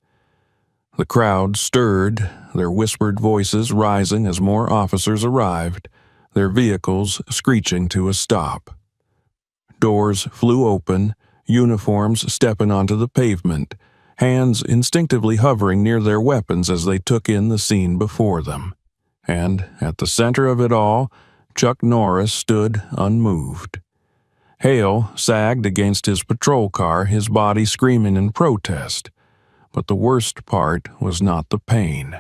The crowd stirred, their whispered voices rising as more officers arrived, their vehicles screeching to a stop. Doors flew open, uniforms stepping onto the pavement, hands instinctively hovering near their weapons as they took in the scene before them. And at the center of it all, Chuck Norris stood unmoved. Hale sagged against his patrol car, his body screaming in protest. But the worst part was not the pain.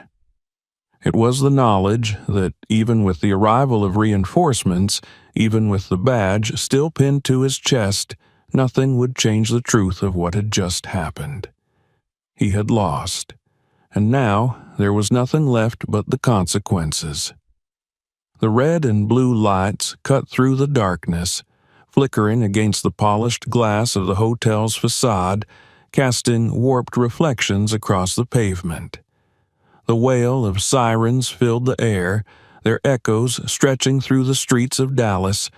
It was the knowledge that even with the arrival of reinforcements, even with the badge still pinned to his chest, nothing would change the truth of what had just happened. He had lost, and now there was nothing left but the consequences. The red and blue lights cut through the darkness, flickering against the polished glass of the hotel's facade, casting warped reflections across the pavement. The wail of sirens filled the air, their echoes stretching through the streets of Dallas,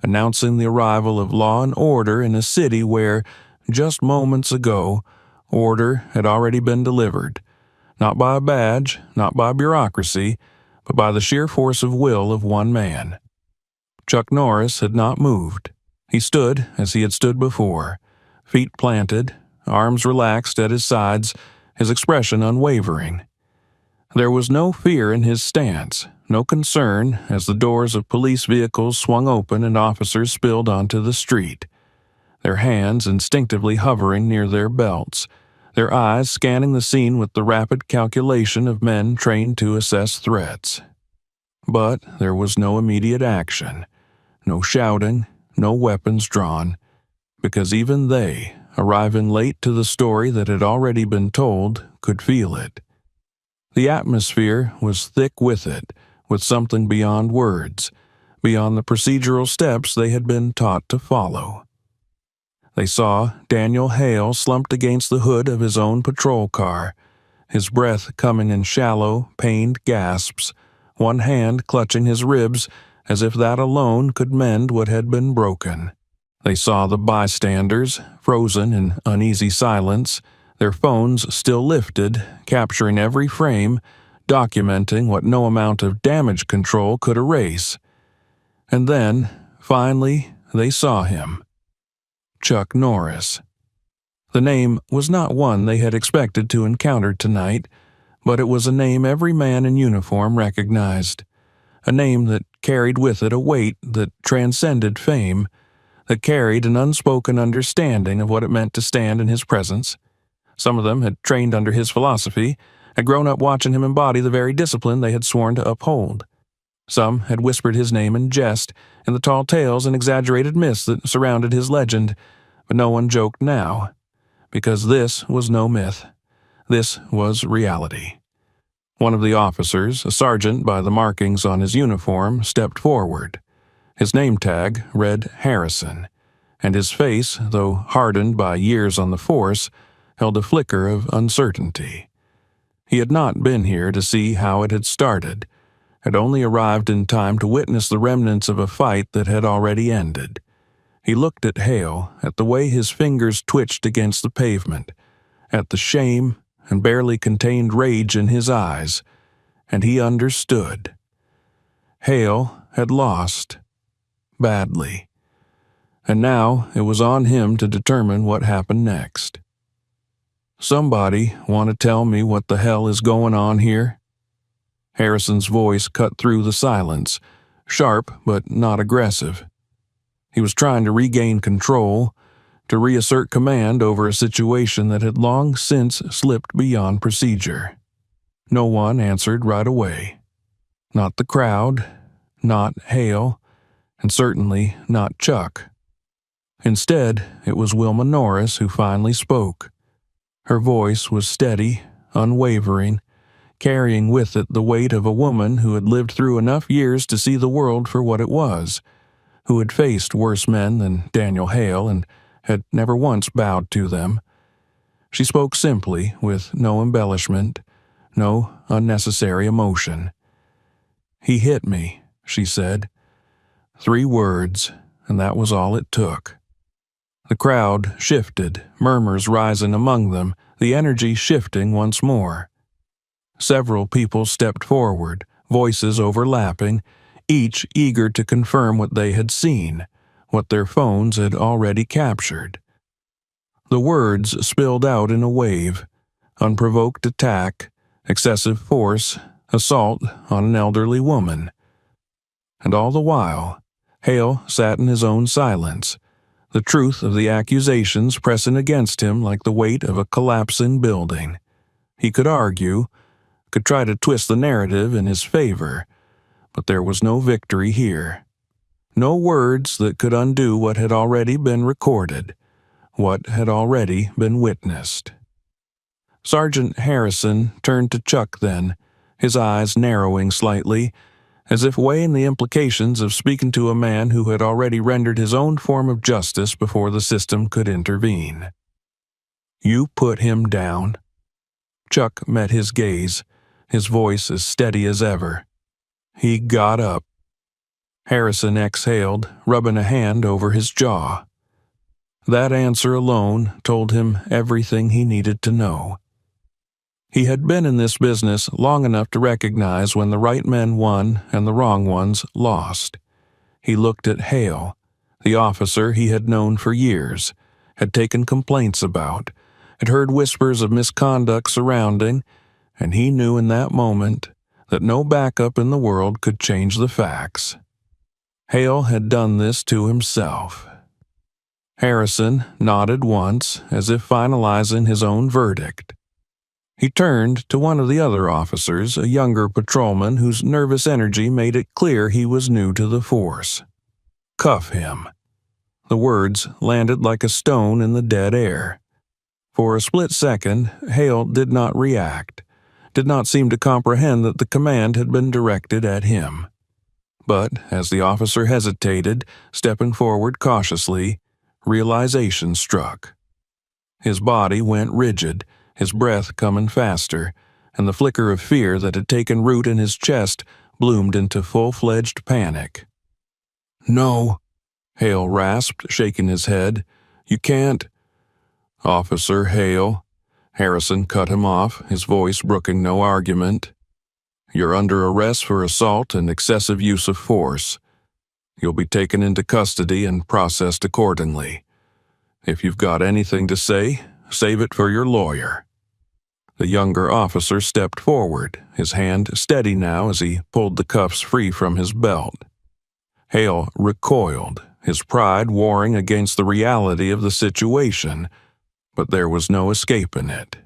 announcing the arrival of law and order in a city where, just moments ago, order had already been delivered, not by a badge, not by bureaucracy, but by the sheer force of will of one man. Chuck Norris had not moved. He stood as he had stood before, feet planted, arms relaxed at his sides, his expression unwavering. There was no fear in his stance, no concern as the doors of police vehicles swung open and officers spilled onto the street, their hands instinctively hovering near their belts, their eyes scanning the scene with the rapid calculation of men trained to assess threats. But there was no immediate action, no shouting, no weapons drawn, because even they, arriving late to the story that had already been told, could feel it. The atmosphere was thick with it, with something beyond words, beyond the procedural steps they had been taught to follow. They saw Daniel Hale slumped against the hood of his own patrol car, his breath coming in shallow, pained gasps, one hand clutching his ribs as if that alone could mend what had been broken. They saw the bystanders, frozen in uneasy silence, their phones still lifted, capturing every frame, documenting what no amount of damage control could erase. And then, finally, they saw him. Chuck Norris. The name was not one they had expected to encounter tonight, but it was a name every man in uniform recognized. A name that carried with it a weight that transcended fame, that carried an unspoken understanding of what it meant to stand in his presence. Some of them had trained under his philosophy, had grown up watching him embody the very discipline they had sworn to uphold. Some had whispered his name in jest, in the tall tales and exaggerated myths that surrounded his legend, but no one joked now, because this was no myth. This was reality. One of the officers, a sergeant by the markings on his uniform, stepped forward. His name tag read Harrison, and his face, though hardened by years on the force, held a flicker of uncertainty. He had not been here to see how it had started, had only arrived in time to witness the remnants of a fight that had already ended. He looked at Hale, at the way his fingers twitched against the pavement, at the shame and barely contained rage in his eyes, and he understood. Hale had lost. Badly. and now it was on him to determine what happened next. "Somebody want to tell me what the hell is going on here?" Harrison's voice cut through the silence, sharp but not aggressive. He was trying to regain control, to reassert command over a situation that had long since slipped beyond procedure. No one answered right away. Not the crowd, not Hale, and certainly not Chuck. Instead, it was Wilma Norris who finally spoke. Her voice was steady, unwavering, carrying with it the weight of a woman who had lived through enough years to see the world for what it was, who had faced worse men than Daniel Hale and had never once bowed to them. She spoke simply, with no embellishment, no unnecessary emotion. "He hit me," she said. 3 words, and that was all it took. The crowd shifted, murmurs rising among them, the energy shifting once more. Several people stepped forward, voices overlapping, each eager to confirm what they had seen, what their phones had already captured. The words spilled out in a wave: unprovoked attack, excessive force, assault on an elderly woman. And all the while, Hale sat in his own silence, the truth of the accusations pressing against him like the weight of a collapsing building. He could argue, could try to twist the narrative in his favor, but there was no victory here. No words that could undo what had already been recorded, what had already been witnessed. Sergeant Harrison turned to Chuck then, his eyes narrowing slightly, as if weighing the implications of speaking to a man who had already rendered his own form of justice before the system could intervene. "You put him down." Chuck met his gaze, his voice as steady as ever. He got up. Harrison exhaled, rubbing a hand over his jaw. That answer alone told him everything he needed to know. He had been in this business long enough to recognize when the right men won and the wrong ones lost. He looked at Hale, the officer he had known for years, had taken complaints about, had heard whispers of misconduct surrounding, and he knew in that moment that no backup in the world could change the facts. Hale had done this to himself. Harrison nodded once, as if finalizing his own verdict. He turned to one of the other officers, a younger patrolman whose nervous energy made it clear he was new to the force. "Cuff him." The words landed like a stone in the dead air. For a split second, Hale did not react, did not seem to comprehend that the command had been directed at him. But as the officer hesitated, stepping forward cautiously, realization struck. His body went rigid, his breath coming faster, and the flicker of fear that had taken root in his chest bloomed into full-fledged panic. "No," Hale rasped, shaking his head. "You can't." "Officer Hale," Harrison cut him off, his voice brooking no argument. "You're under arrest for assault and excessive use of force. You'll be taken into custody and processed accordingly. If you've got anything to say, save it for your lawyer." The younger officer stepped forward, his hand steady now as he pulled the cuffs free from his belt. Hale recoiled, his pride warring against the reality of the situation, but there was no escaping it.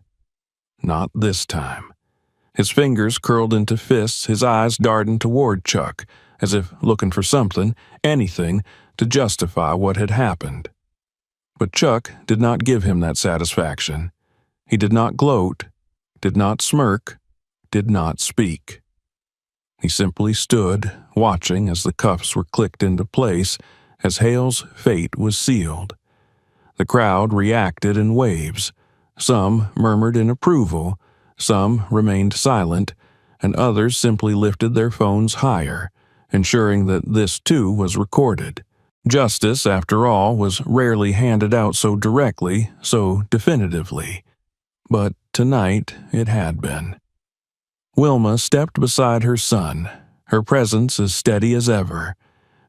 Not this time. His fingers curled into fists, his eyes darting toward Chuck, as if looking for something, anything, to justify what had happened. But Chuck did not give him that satisfaction. He did not gloat, did not smirk, did not speak. He simply stood, watching as the cuffs were clicked into place, as Hale's fate was sealed. The crowd reacted in waves. Some murmured in approval, some remained silent, and others simply lifted their phones higher, ensuring that this too was recorded. Justice, after all, was rarely handed out so directly, so definitively. But tonight it had been. Wilma stepped beside her son, her presence as steady as ever,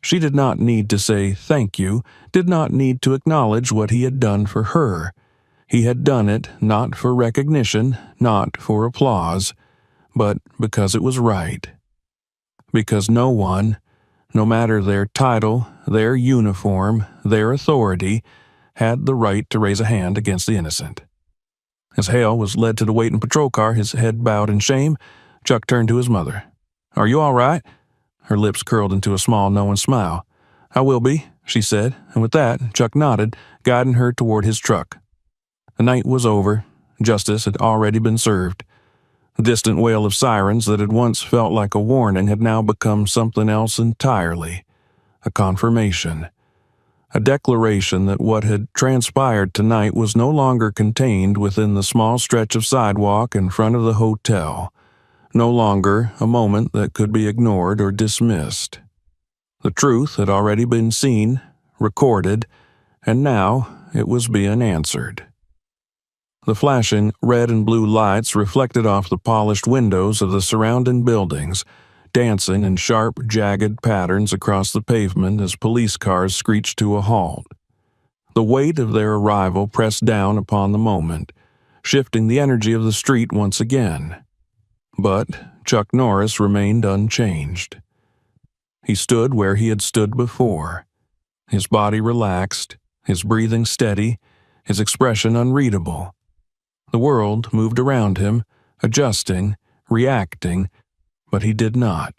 She did not need to say thank you, did not need to acknowledge what he had done for her. He had done it not for recognition, not for applause, but because it was right. Because no one, no matter their title, their uniform, their authority, had the right to raise a hand against the innocent. As Hale was led to the waiting patrol car, his head bowed in shame, Chuck turned to his mother. "Are you all right?" Her lips curled into a small, knowing smile. "I will be," she said, and with that, Chuck nodded, guiding her toward his truck. The night was over. Justice had already been served. The distant wail of sirens that had once felt like a warning had now become something else entirely. A confirmation. A declaration that what had transpired tonight was no longer contained within the small stretch of sidewalk in front of the hotel. No longer a moment that could be ignored or dismissed. The truth had already been seen, recorded, and now it was being answered. The flashing red and blue lights reflected off the polished windows of the surrounding buildings, dancing in sharp, jagged patterns across the pavement as police cars screeched to a halt. The weight of their arrival pressed down upon the moment, shifting the energy of the street once again. But Chuck Norris remained unchanged. He stood where he had stood before, his body relaxed, his breathing steady, his expression unreadable. The world moved around him, adjusting, reacting, but he did not.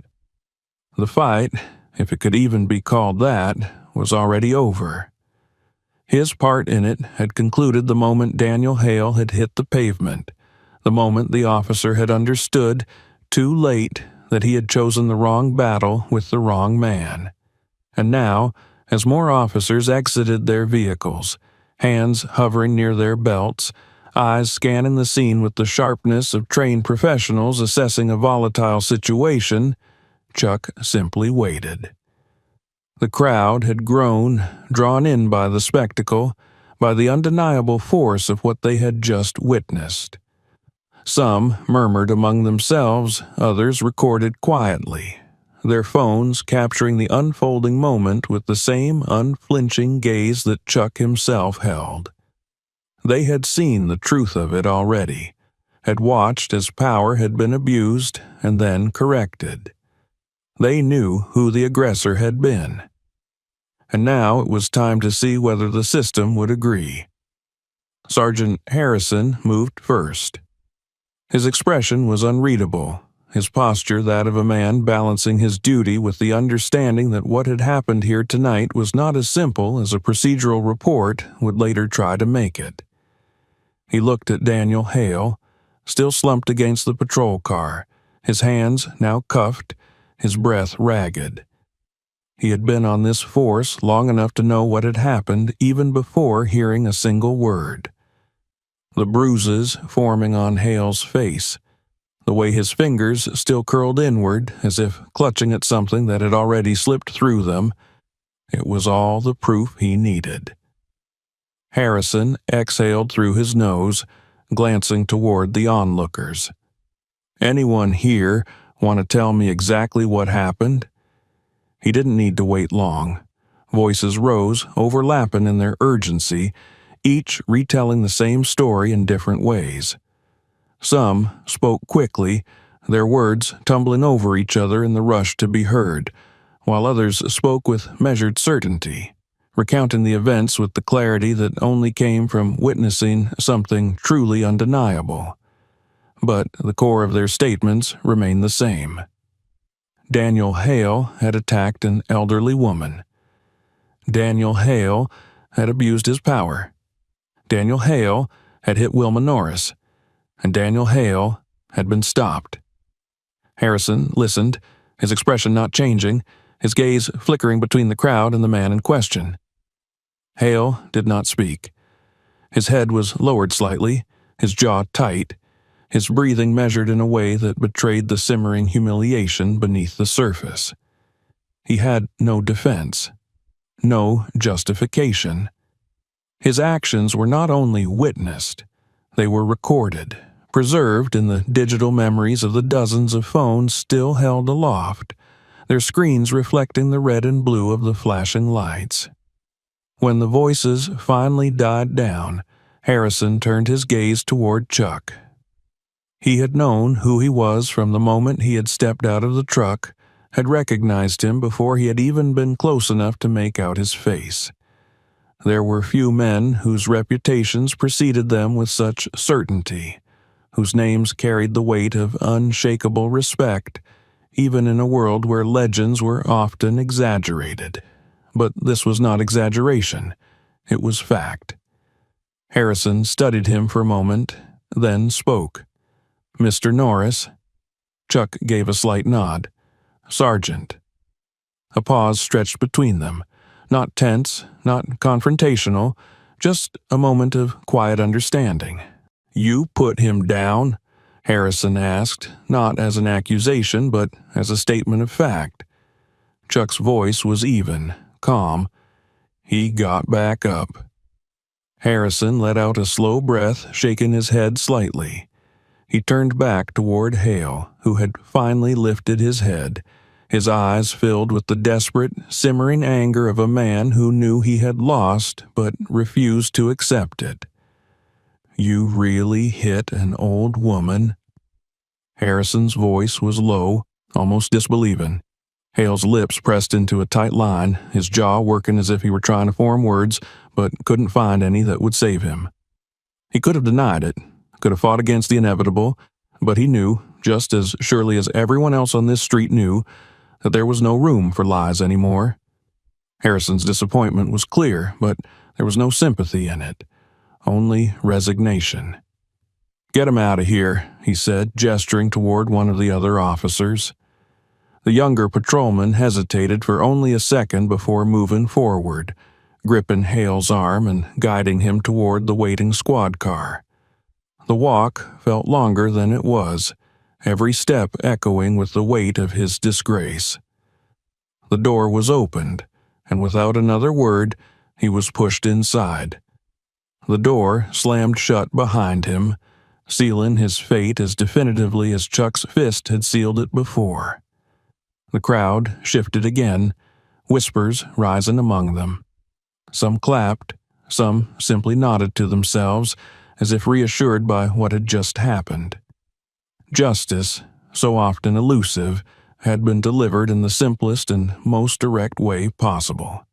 The fight, if it could even be called that, was already over. His part in it had concluded the moment Daniel Hale had hit the pavement, the moment the officer had understood, too late, that he had chosen the wrong battle with the wrong man. And now, as more officers exited their vehicles, hands hovering near their belts, eyes scanning the scene with the sharpness of trained professionals assessing a volatile situation, Chuck simply waited. The crowd had grown, drawn in by the spectacle, by the undeniable force of what they had just witnessed. Some murmured among themselves, others recorded quietly, their phones capturing the unfolding moment with the same unflinching gaze that Chuck himself held. They had seen the truth of it already, had watched as power had been abused and then corrected. They knew who the aggressor had been. And now it was time to see whether the system would agree. Sergeant Harrison moved first. His expression was unreadable, his posture that of a man balancing his duty with the understanding that what had happened here tonight was not as simple as a procedural report would later try to make it. He looked at Daniel Hale, still slumped against the patrol car, his hands now cuffed, his breath ragged. He had been on this force long enough to know what had happened even before hearing a single word. The bruises forming on Hale's face, the way his fingers still curled inward as if clutching at something that had already slipped through them, it was all the proof he needed. Harrison exhaled through his nose, glancing toward the onlookers. "Anyone here want to tell me exactly what happened?" He didn't need to wait long. Voices rose, overlapping in their urgency, each retelling the same story in different ways. Some spoke quickly, their words tumbling over each other in the rush to be heard, while others spoke with measured certainty, recounting the events with the clarity that only came from witnessing something truly undeniable. But the core of their statements remained the same. Daniel Hale had attacked an elderly woman. Daniel Hale had abused his power. Daniel Hale had hit Wilma Norris, and Daniel Hale had been stopped. Harrison listened, his expression not changing, his gaze flickering between the crowd and the man in question. Hale did not speak. His head was lowered slightly, his jaw tight, his breathing measured in a way that betrayed the simmering humiliation beneath the surface. He had no defense, no justification. His actions were not only witnessed, they were recorded, preserved in the digital memories of the dozens of phones still held aloft, their screens reflecting the red and blue of the flashing lights. When the voices finally died down, Harrison turned his gaze toward Chuck. He had known who he was from the moment he had stepped out of the truck, had recognized him before he had even been close enough to make out his face. There were few men whose reputations preceded them with such certainty, whose names carried the weight of unshakable respect, even in a world where legends were often exaggerated. But this was not exaggeration, it was fact. Harrison studied him for a moment, then spoke. "Mr. Norris?" Chuck gave a slight nod. "Sergeant." A pause stretched between them, not tense, not confrontational, just a moment of quiet understanding. "You put him down?" Harrison asked, not as an accusation, but as a statement of fact. Chuck's voice was even, calm. "He got back up." Harrison let out a slow breath, shaking his head slightly. He turned back toward Hale, who had finally lifted his head, his eyes filled with the desperate, simmering anger of a man who knew he had lost but refused to accept it. "You really hit an old woman?" Harrison's voice was low, almost disbelieving. Hale's lips pressed into a tight line, his jaw working as if he were trying to form words, but couldn't find any that would save him. He could have denied it, could have fought against the inevitable, but he knew, just as surely as everyone else on this street knew, that there was no room for lies anymore. Harrison's disappointment was clear, but there was no sympathy in it, only resignation. "Get him out of here," he said, gesturing toward one of the other officers. The younger patrolman hesitated for only a second before moving forward, gripping Hale's arm and guiding him toward the waiting squad car. The walk felt longer than it was, every step echoing with the weight of his disgrace. The door was opened, and without another word, he was pushed inside. The door slammed shut behind him, sealing his fate as definitively as Chuck's fist had sealed it before. The crowd shifted again, whispers rising among them. Some clapped, some simply nodded to themselves, as if reassured by what had just happened. Justice, so often elusive, had been delivered in the simplest and most direct way possible.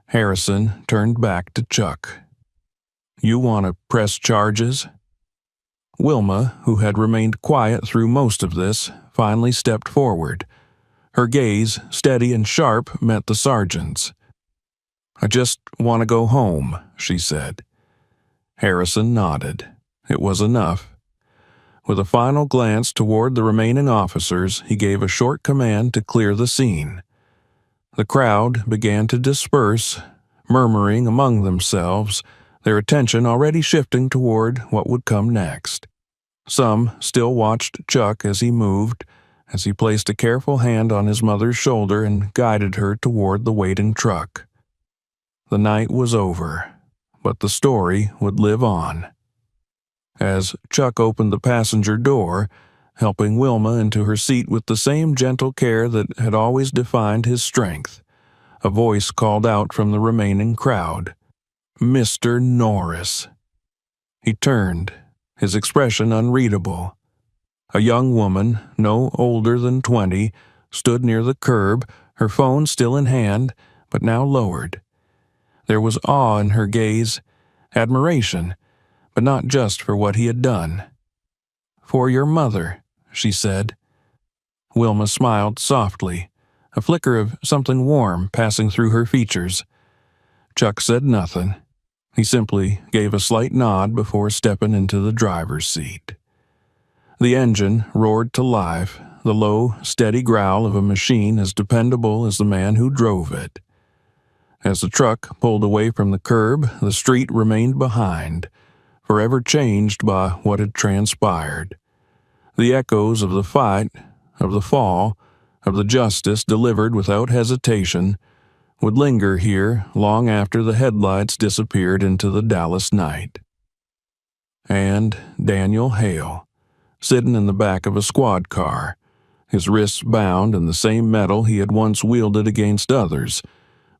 Harrison turned back to Chuck. "You want to press charges?" Wilma, who had remained quiet through most of this, finally stepped forward. Her gaze, steady and sharp, met the sergeant's. "I just want to go home," she said. Harrison nodded. It was enough. With a final glance toward the remaining officers, he gave a short command to clear the scene. The crowd began to disperse, murmuring among themselves, their attention already shifting toward what would come next. Some still watched Chuck as he moved, as he placed a careful hand on his mother's shoulder and guided her toward the waiting truck. The night was over, but the story would live on. As Chuck opened the passenger door, helping Wilma into her seat with the same gentle care that had always defined his strength, a voice called out from the remaining crowd, "Mr. Norris." He turned, his expression unreadable. A young woman, no older than 20, stood near the curb, her phone still in hand, but now lowered. There was awe in her gaze, admiration, but not just for what he had done. "For your mother," she said. Wilma smiled softly, a flicker of something warm passing through her features. Chuck said nothing. He simply gave a slight nod before stepping into the driver's seat. The engine roared to life, the low, steady growl of a machine as dependable as the man who drove it. As the truck pulled away from the curb, the street remained behind, forever changed by what had transpired. The echoes of the fight, of the fall, of the justice delivered without hesitation, would linger here long after the headlights disappeared into the Dallas night. And Daniel Hale, sitting in the back of a squad car, his wrists bound in the same metal he had once wielded against others,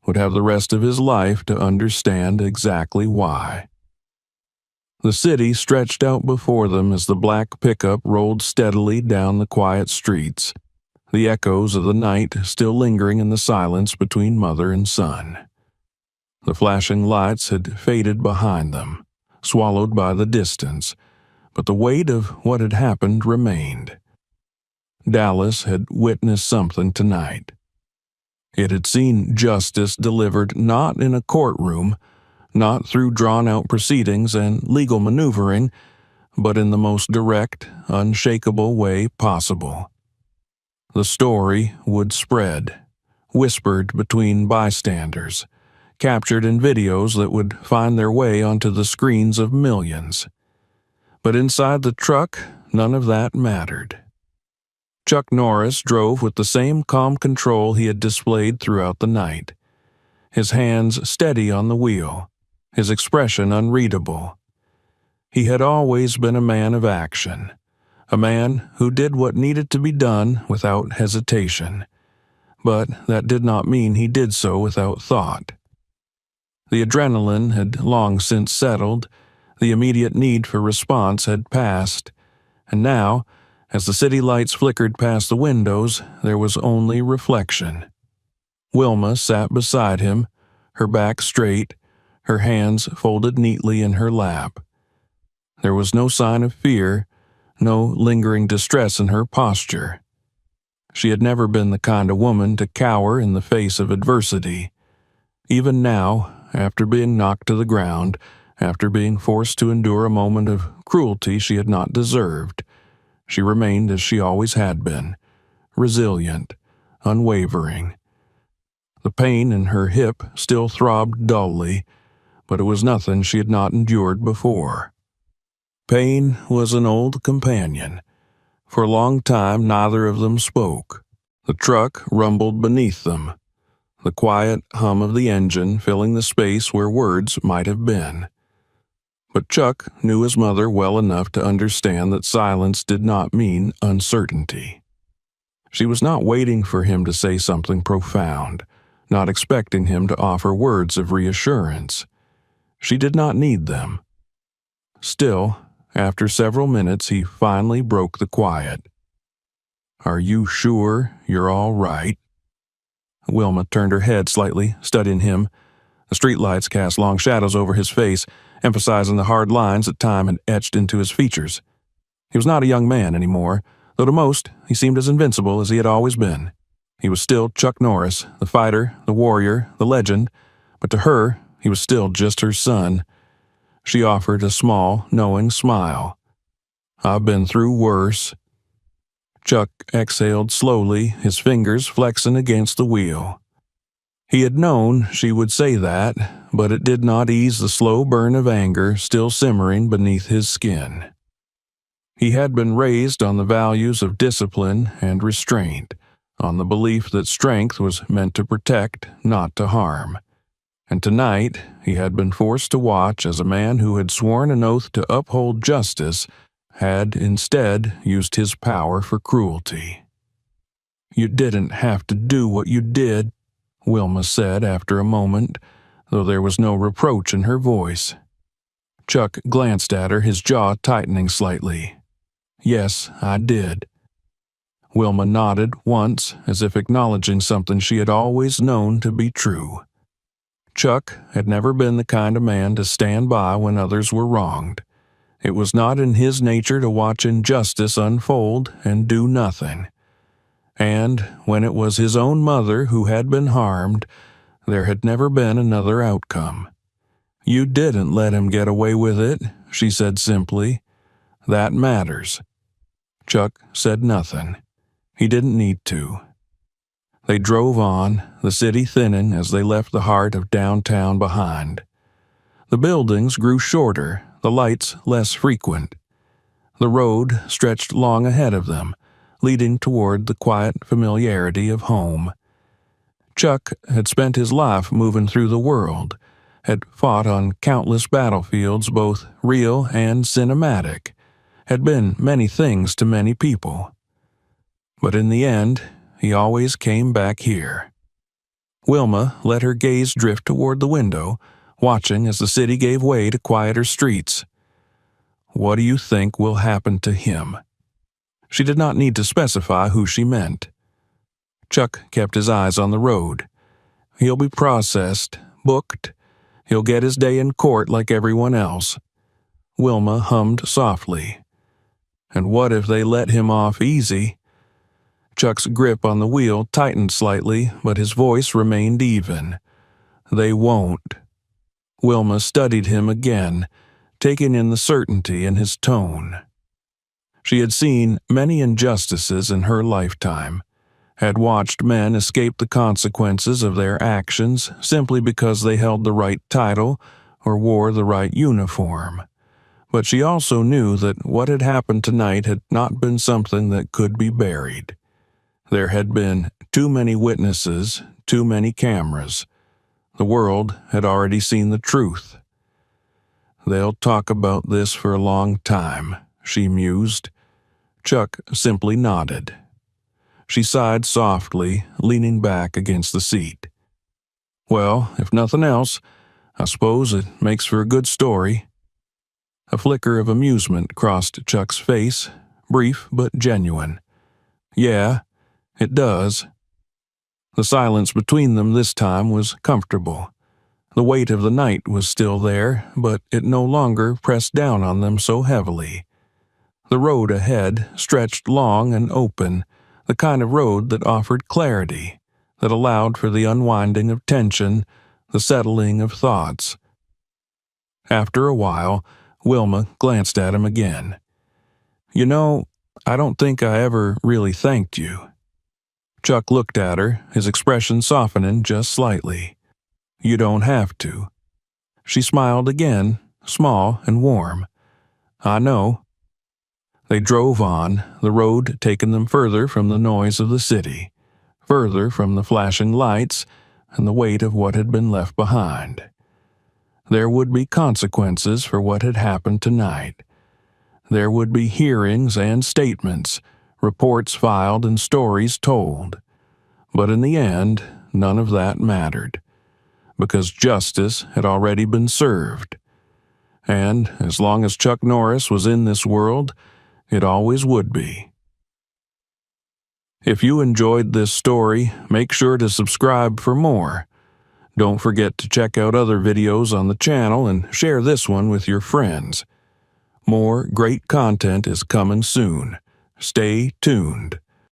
would have the rest of his life to understand exactly why. The city stretched out before them as the black pickup rolled steadily down the quiet streets, the echoes of the night still lingering in the silence between mother and son. The flashing lights had faded behind them, swallowed by the distance, but the weight of what had happened remained. Dallas had witnessed something tonight. It had seen justice delivered not in a courtroom, not through drawn-out proceedings and legal maneuvering, but in the most direct, unshakable way possible. The story would spread, whispered between bystanders, captured in videos that would find their way onto the screens of millions. But inside the truck, none of that mattered. Chuck Norris drove with the same calm control he had displayed throughout the night, his hands steady on the wheel, his expression unreadable. He had always been a man of action, a man who did what needed to be done without hesitation, but that did not mean he did so without thought. The adrenaline had long since settled, the immediate need for response had passed, and now, as the city lights flickered past the windows, there was only reflection. Wilma sat beside him, her back straight, her hands folded neatly in her lap. There was no sign of fear, no lingering distress in her posture. She had never been the kind of woman to cower in the face of adversity. Even now, after being knocked to the ground, after being forced to endure a moment of cruelty she had not deserved, she remained as she always had been, resilient, unwavering. The pain in her hip still throbbed dully, but it was nothing she had not endured before. Pain was an old companion. For a long time neither of them spoke. The truck rumbled beneath them, the quiet hum of the engine filling the space where words might have been. But Chuck knew his mother well enough to understand that silence did not mean uncertainty. She was not waiting for him to say something profound, not expecting him to offer words of reassurance. She did not need them. Still, after several minutes, he finally broke the quiet. "Are you sure you're all right?" Wilma turned her head slightly, studying him. The streetlights cast long shadows over his face, emphasizing the hard lines that time had etched into his features. He was not a young man anymore, though to most he seemed as invincible as he had always been. He was still Chuck Norris, the fighter, the warrior, the legend, but to her he was still just her son. She offered a small, knowing smile. "I've been through worse." Chuck exhaled slowly, his fingers flexing against the wheel. He had known she would say that, but it did not ease the slow burn of anger still simmering beneath his skin. He had been raised on the values of discipline and restraint, on the belief that strength was meant to protect, not to harm. And tonight he had been forced to watch as a man who had sworn an oath to uphold justice had instead used his power for cruelty. "You didn't have to do what you did," Wilma said after a moment, though there was no reproach in her voice. Chuck glanced at her, his jaw tightening slightly. "Yes, I did." Wilma nodded once, as if acknowledging something she had always known to be true. Chuck had never been the kind of man to stand by when others were wronged. It was not in his nature to watch injustice unfold and do nothing. And when it was his own mother who had been harmed, there had never been another outcome. "You didn't let him get away with it," she said simply. "That matters." Chuck said nothing. He didn't need to. They drove on, the city thinning as they left the heart of downtown behind. The buildings grew shorter, the lights less frequent. The road stretched long ahead of them, leading toward the quiet familiarity of home. Chuck had spent his life moving through the world, had fought on countless battlefields, both real and cinematic, had been many things to many people. But in the end, he always came back here. Wilma let her gaze drift toward the window, watching as the city gave way to quieter streets. What do you think will happen to him? She did not need to specify who she meant. Chuck kept his eyes on the road. He'll be processed, booked. He'll get his day in court like everyone else. Wilma hummed softly. And what if they let him off easy? Chuck's grip on the wheel tightened slightly, but his voice remained even. They won't. Wilma studied him again, taking in the certainty in his tone. She had seen many injustices in her lifetime, had watched men escape the consequences of their actions simply because they held the right title or wore the right uniform. But she also knew that what had happened tonight had not been something that could be buried. There had been too many witnesses, too many cameras. The world had already seen the truth. They'll talk about this for a long time, she mused. Chuck simply nodded. She sighed softly, leaning back against the seat. Well, if nothing else, I suppose it makes for a good story. A flicker of amusement crossed Chuck's face, brief but genuine. Yeah, it does. The silence between them this time was comfortable. The weight of the night was still there, but it no longer pressed down on them so heavily. The road ahead stretched long and open, the kind of road that offered clarity, that allowed for the unwinding of tension, the settling of thoughts. After a while, Wilma glanced at him again. You know, I don't think I ever really thanked you. Chuck looked at her, his expression softening just slightly. You don't have to. She smiled again, small and warm. I know. They drove on, the road taking them further from the noise of the city, further from the flashing lights and the weight of what had been left behind. There would be consequences for what had happened tonight. There would be hearings and statements, reports filed and stories told. But in the end, none of that mattered, because justice had already been served. And as long as Chuck Norris was in this world, it always would be. If you enjoyed this story, make sure to subscribe for more. Don't forget to check out other videos on the channel and share this one with your friends. More great content is coming soon. Stay tuned.